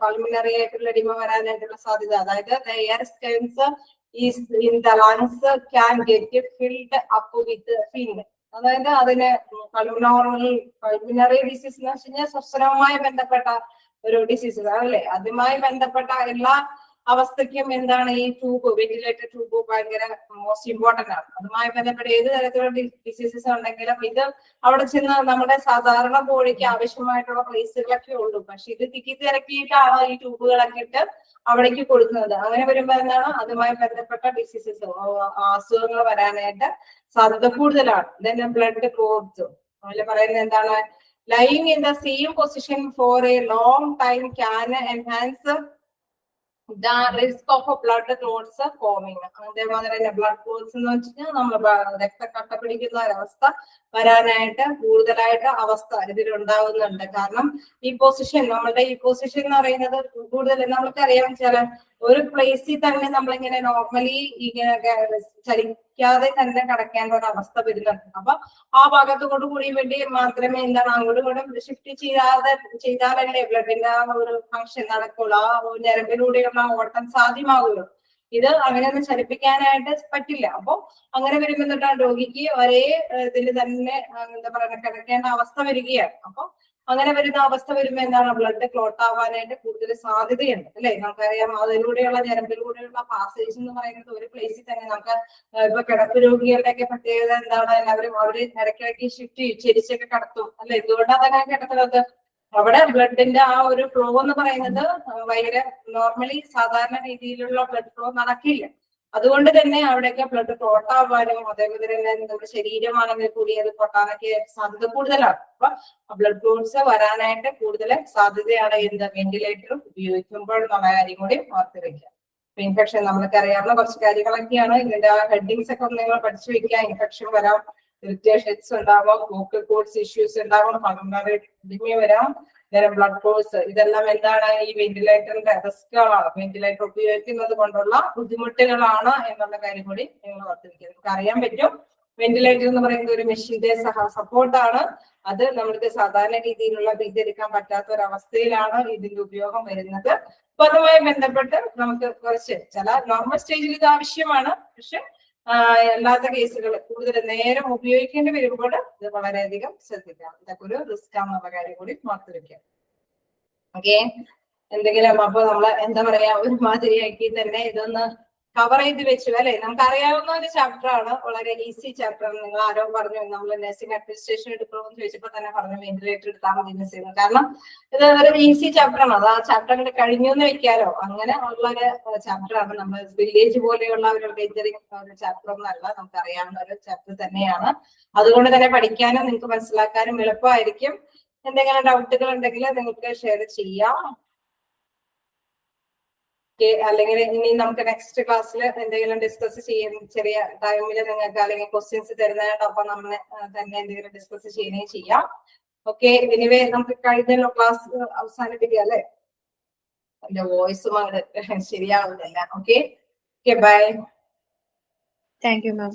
പൾമിനറി ആയിട്ടുള്ള എഡിമ വരാനായിട്ടുള്ള സാധ്യത, അതായത് air stents is in the lungs can get filled up with fin. അതായത് അതിന് പൾമിനറി ഡിസീസ് എന്ന് വെച്ച് കഴിഞ്ഞാൽ ശ്വസനവുമായി ബന്ധപ്പെട്ട ഒരു ഡിസീസ് അല്ലേ. അതുമായി ബന്ധപ്പെട്ട എല്ലാ അവസ്ഥയ്ക്കും എന്താണ് ഈ ട്യൂബ്, വെന്റിലേറ്റർ ട്യൂബ് ഭയങ്കര മോസ്റ്റ് ഇമ്പോർട്ടന്റ് ആണ്. അതുമായി ബന്ധപ്പെട്ട ഏത് തരത്തിലുള്ള ഡിസീസസ് ഉണ്ടെങ്കിലും ഇത് അവിടെ ചെന്ന് നമ്മുടെ സാധാരണ കോഴിക്ക് ആവശ്യമായിട്ടുള്ള പ്ലേസുകളൊക്കെ ഉള്ളൂ. പക്ഷെ ഇത് തിക്കി തിരക്കിയിട്ടാണ് ഈ ട്യൂബുകളൊക്കെ ഇട്ട് അവിടേക്ക് കൊടുക്കുന്നത്. അങ്ങനെ വരുമ്പോ എന്താണ് അതുമായി ബന്ധപ്പെട്ട ഡിസീസസ്, അസുഖങ്ങൾ വരാനായിട്ട് സാധ്യത കൂടുതലാണ്. then ബ്ലഡ് ക്ലോട്ട്സ് അതിൽ പറയുന്നത് എന്താണ്, lying in the same position for a long time can enhance the risk of blood clots forming. അതേപോലെ തന്നെ ബ്ലഡ് ക്ലോട്ട്സ് എന്ന് വെച്ചാൽ നമ്മൾ രക്തക്കട്ട പിടിക്കുന്ന ഒരവസ്ഥ വരാനായിട്ട് കൂടുതലായിട്ട് അവസ്ഥ ഇതിലുണ്ടാവുന്നുണ്ട്. കാരണം ഈ പൊസിഷൻ, നമ്മളുടെ ഈ പൊസിഷൻ എന്ന് പറയുന്നത് കൂടുതൽ നമുക്കറിയാം, ചില ഒരു പ്ലേസിൽ തന്നെ നമ്മളിങ്ങനെ നോർമലി ഇങ്ങനെ ചലിക്കാതെ തന്നെ കിടക്കേണ്ട ഒരു അവസ്ഥ വരുന്നുണ്ട്. അപ്പൊ ആ ഭാഗത്തോടു കൂടി വേണ്ടി മാത്രമേ എന്താണ് അങ്ങോട്ടും ഇങ്ങോട്ടും ഷിഫ്റ്റ് ചെയ്താലല്ലേ ബ്ലഡിന്റെ ആ ഒരു ഫംഗ്ഷൻ നടക്കുള്ളൂ, ആ ഞരമ്പിലൂടെയുള്ള ഓട്ടം സാധ്യമാകുള്ളൂ. ഇത് അങ്ങനെയൊന്നും ചലിപ്പിക്കാനായിട്ട് പറ്റില്ല. അപ്പൊ അങ്ങനെ വരുമ്പോൾ രോഗിക്ക് ഒരേ ഇതിൽ തന്നെ എന്താ പറയുക കിടക്കേണ്ട അവസ്ഥ വരികയാണ്. അപ്പൊ അങ്ങനെ വരുന്ന അവസ്ഥ വരുമ്പോ എന്താണ് ബ്ലഡ് ക്ലോട്ട് ആവാനായിട്ട് കൂടുതൽ സാധ്യതയുണ്ട് അല്ലെ. നമുക്കറിയാം അതിലൂടെയുള്ള ഞരമ്പിലൂടെയുള്ള പാസേജ് എന്ന് പറയുന്നത് ഒരു പ്ലേസിൽ തന്നെ നമുക്ക് ഇപ്പൊ കിടപ്പ് രോഗികളുടെയൊക്കെ പ്രത്യേകത എന്താണ്, എല്ലാവരും അവര് ഇടയ്ക്കിടയ്ക്ക് ഷിഫ്റ്റ് ചെരിച്ചൊക്കെ കിടത്തും അല്ലെ. എന്തുകൊണ്ടാണ് അങ്ങനെ കിടക്കുന്നത്, അവിടെ ബ്ലഡിന്റെ ആ ഒരു ഫ്ലോ എന്ന് പറയുന്നത് ഭയങ്കര നോർമലി സാധാരണ രീതിയിലുള്ള ബ്ലഡ് ഫ്ലോ നടക്കില്ല. അതുകൊണ്ട് തന്നെ അവിടെയൊക്കെ ബ്ലഡ് ക്ലോട്ട് ആവാനും അതേപോലെ തന്നെ നമ്മുടെ ശരീരമാണെങ്കിൽ കൂടി അത് പൊട്ടാനൊക്കെ സാധ്യത കൂടുതലാണ്. അപ്പൊ ബ്ലഡ് ക്ലോട്ട്സ് വരാനായിട്ട് കൂടുതൽ സാധ്യതയാണ് എന്ത് വെന്റിലേറ്റർ ഉപയോഗിക്കുമ്പോൾ എന്നുള്ള കാര്യം കൂടി ഓർത്ത് വെക്കുക. ഇൻഫെക്ഷൻ നമ്മൾക്ക് അറിയാവുന്ന കുറച്ച് കാര്യങ്ങളൊക്കെയാണ്. ഇതിന്റെ ആ ഹെഡിങ്സ് ഒക്കെ ഒന്ന് നിങ്ങൾ പഠിച്ചു വെക്കുക. ഇൻഫെക്ഷൻ വരാം, ഇറിറ്റേഷൻസ് ഉണ്ടാവാം, വോക്കൽ കോഡ്സ് ഇഷ്യൂസ് ഉണ്ടാവാം, പൾമണറി വരാം, ബ്ലഡ് ക്ലോട്ട്സ്. ഇതെല്ലാം എന്താണ് ഈ വെന്റിലേറ്ററിന്റെ റിസ്കുകളാണ്, വെന്റിലേറ്റർ ഉപയോഗിക്കുന്നത് കൊണ്ടുള്ള ബുദ്ധിമുട്ടുകളാണ് എന്നുള്ള കാര്യം കൂടി നിങ്ങൾ ഓർത്തിരിക്കുക. നമുക്ക് അറിയാൻ പറ്റും വെന്റിലേറ്റർ എന്ന് പറയുന്നത് ഒരു മെഷീന്റെ സപ്പോർട്ടാണ്. അത് നമ്മൾക്ക് സാധാരണ രീതിയിലുള്ള ചെയ്തെടുക്കാൻ പറ്റാത്ത ഒരു അവസ്ഥയിലാണ് ഇതിന്റെ ഉപയോഗം വരുന്നത്. അപ്പൊ അതുമായി ബന്ധപ്പെട്ട് നമുക്ക് കുറച്ച് ചില നോർമൽ സ്റ്റേജിൽ ഇത് ആവശ്യമാണ്. പക്ഷെ അല്ലാത്ത കേസുകൾ കൂടുതൽ നേരം ഉപയോഗിക്കേണ്ടി വരുമ്പോൾ ഇത് വളരെയധികം ശ്രദ്ധിക്കാം. ഇതൊക്കെ ഒരു റിസ്ക് ആണെന്നുള്ള കാര്യം കൂടി ഓർത്ത് വെക്കാം. ഓക്കെ, എന്തെങ്കിലും അപ്പൊ നമ്മള് എന്താ പറയാ ഒരുമാതിരിയാക്കി തന്നെ ഇതൊന്ന് കവർ ചെയ്ത് വെച്ചു അല്ലെ. നമുക്ക് അറിയാവുന്ന ഒരു ചാപ്റ്റർ ആണ്, വളരെ ഈസി ചാപ്റ്റർ. നിങ്ങൾ ആരോ പറഞ്ഞു നമ്മൾ നഴ്സിംഗ് അഡ്മിനിസ്ട്രേഷൻ എടുക്കണമെന്ന് ചോദിച്ചപ്പോൾ തന്നെ പറഞ്ഞു വെന്റിലേറ്റർ എടുത്താൽ മതി നഴ്സിംഗ്. കാരണം ഇത് ഒരു ഈസി ചാപ്റ്റർ ആണ്. അത് ആ ചാപ്റ്റർ അങ്ങോട്ട് കഴിഞ്ഞു എന്ന് വെക്കാലോ, അങ്ങനെ ഉള്ള ഒരു ചാപ്റ്റർ ആണ്. നമ്മൾ വില്ലേജ് പോലെയുള്ള ഒരു ഡേഞ്ചറിങ് ഒരു ചാപ്റ്റർ ഒന്നും അല്ല, നമുക്ക് അറിയാവുന്ന ഒരു ചാപ്റ്റർ തന്നെയാണ്. അതുകൊണ്ട് തന്നെ പഠിക്കാനും നിങ്ങൾക്ക് മനസ്സിലാക്കാനും എളുപ്പമായിരിക്കും. എന്തെങ്കിലും ഡൗട്ടുകൾ ഉണ്ടെങ്കിൽ നിങ്ങൾക്ക് ഷെയർ ചെയ്യാം. അല്ലെങ്കിൽ ഇനി നമുക്ക് നെക്സ്റ്റ് ക്ലാസ്സിൽ എന്തെങ്കിലും ഡിസ്കസ് ചെയ്യും, ചെറിയ ടൈമിൽ നിങ്ങൾക്ക് അല്ലെങ്കിൽ ക്വസ്റ്റ്യൻസ് തരുന്നതിനോടൊപ്പം നമ്മൾ തന്നെ എന്തെങ്കിലും ഡിസ്കസ് ചെയ്യുകയും ചെയ്യാം. ഓക്കെ, എനിവേ നമുക്ക് കഴിഞ്ഞ ക്ലാസ് അവസാനിപ്പിക്കാം അല്ലെ. എന്റെ വോയിസും അങ്ങോട്ട് ശരിയാവുന്നില്ല. Okay, bye. Thank you ma'am.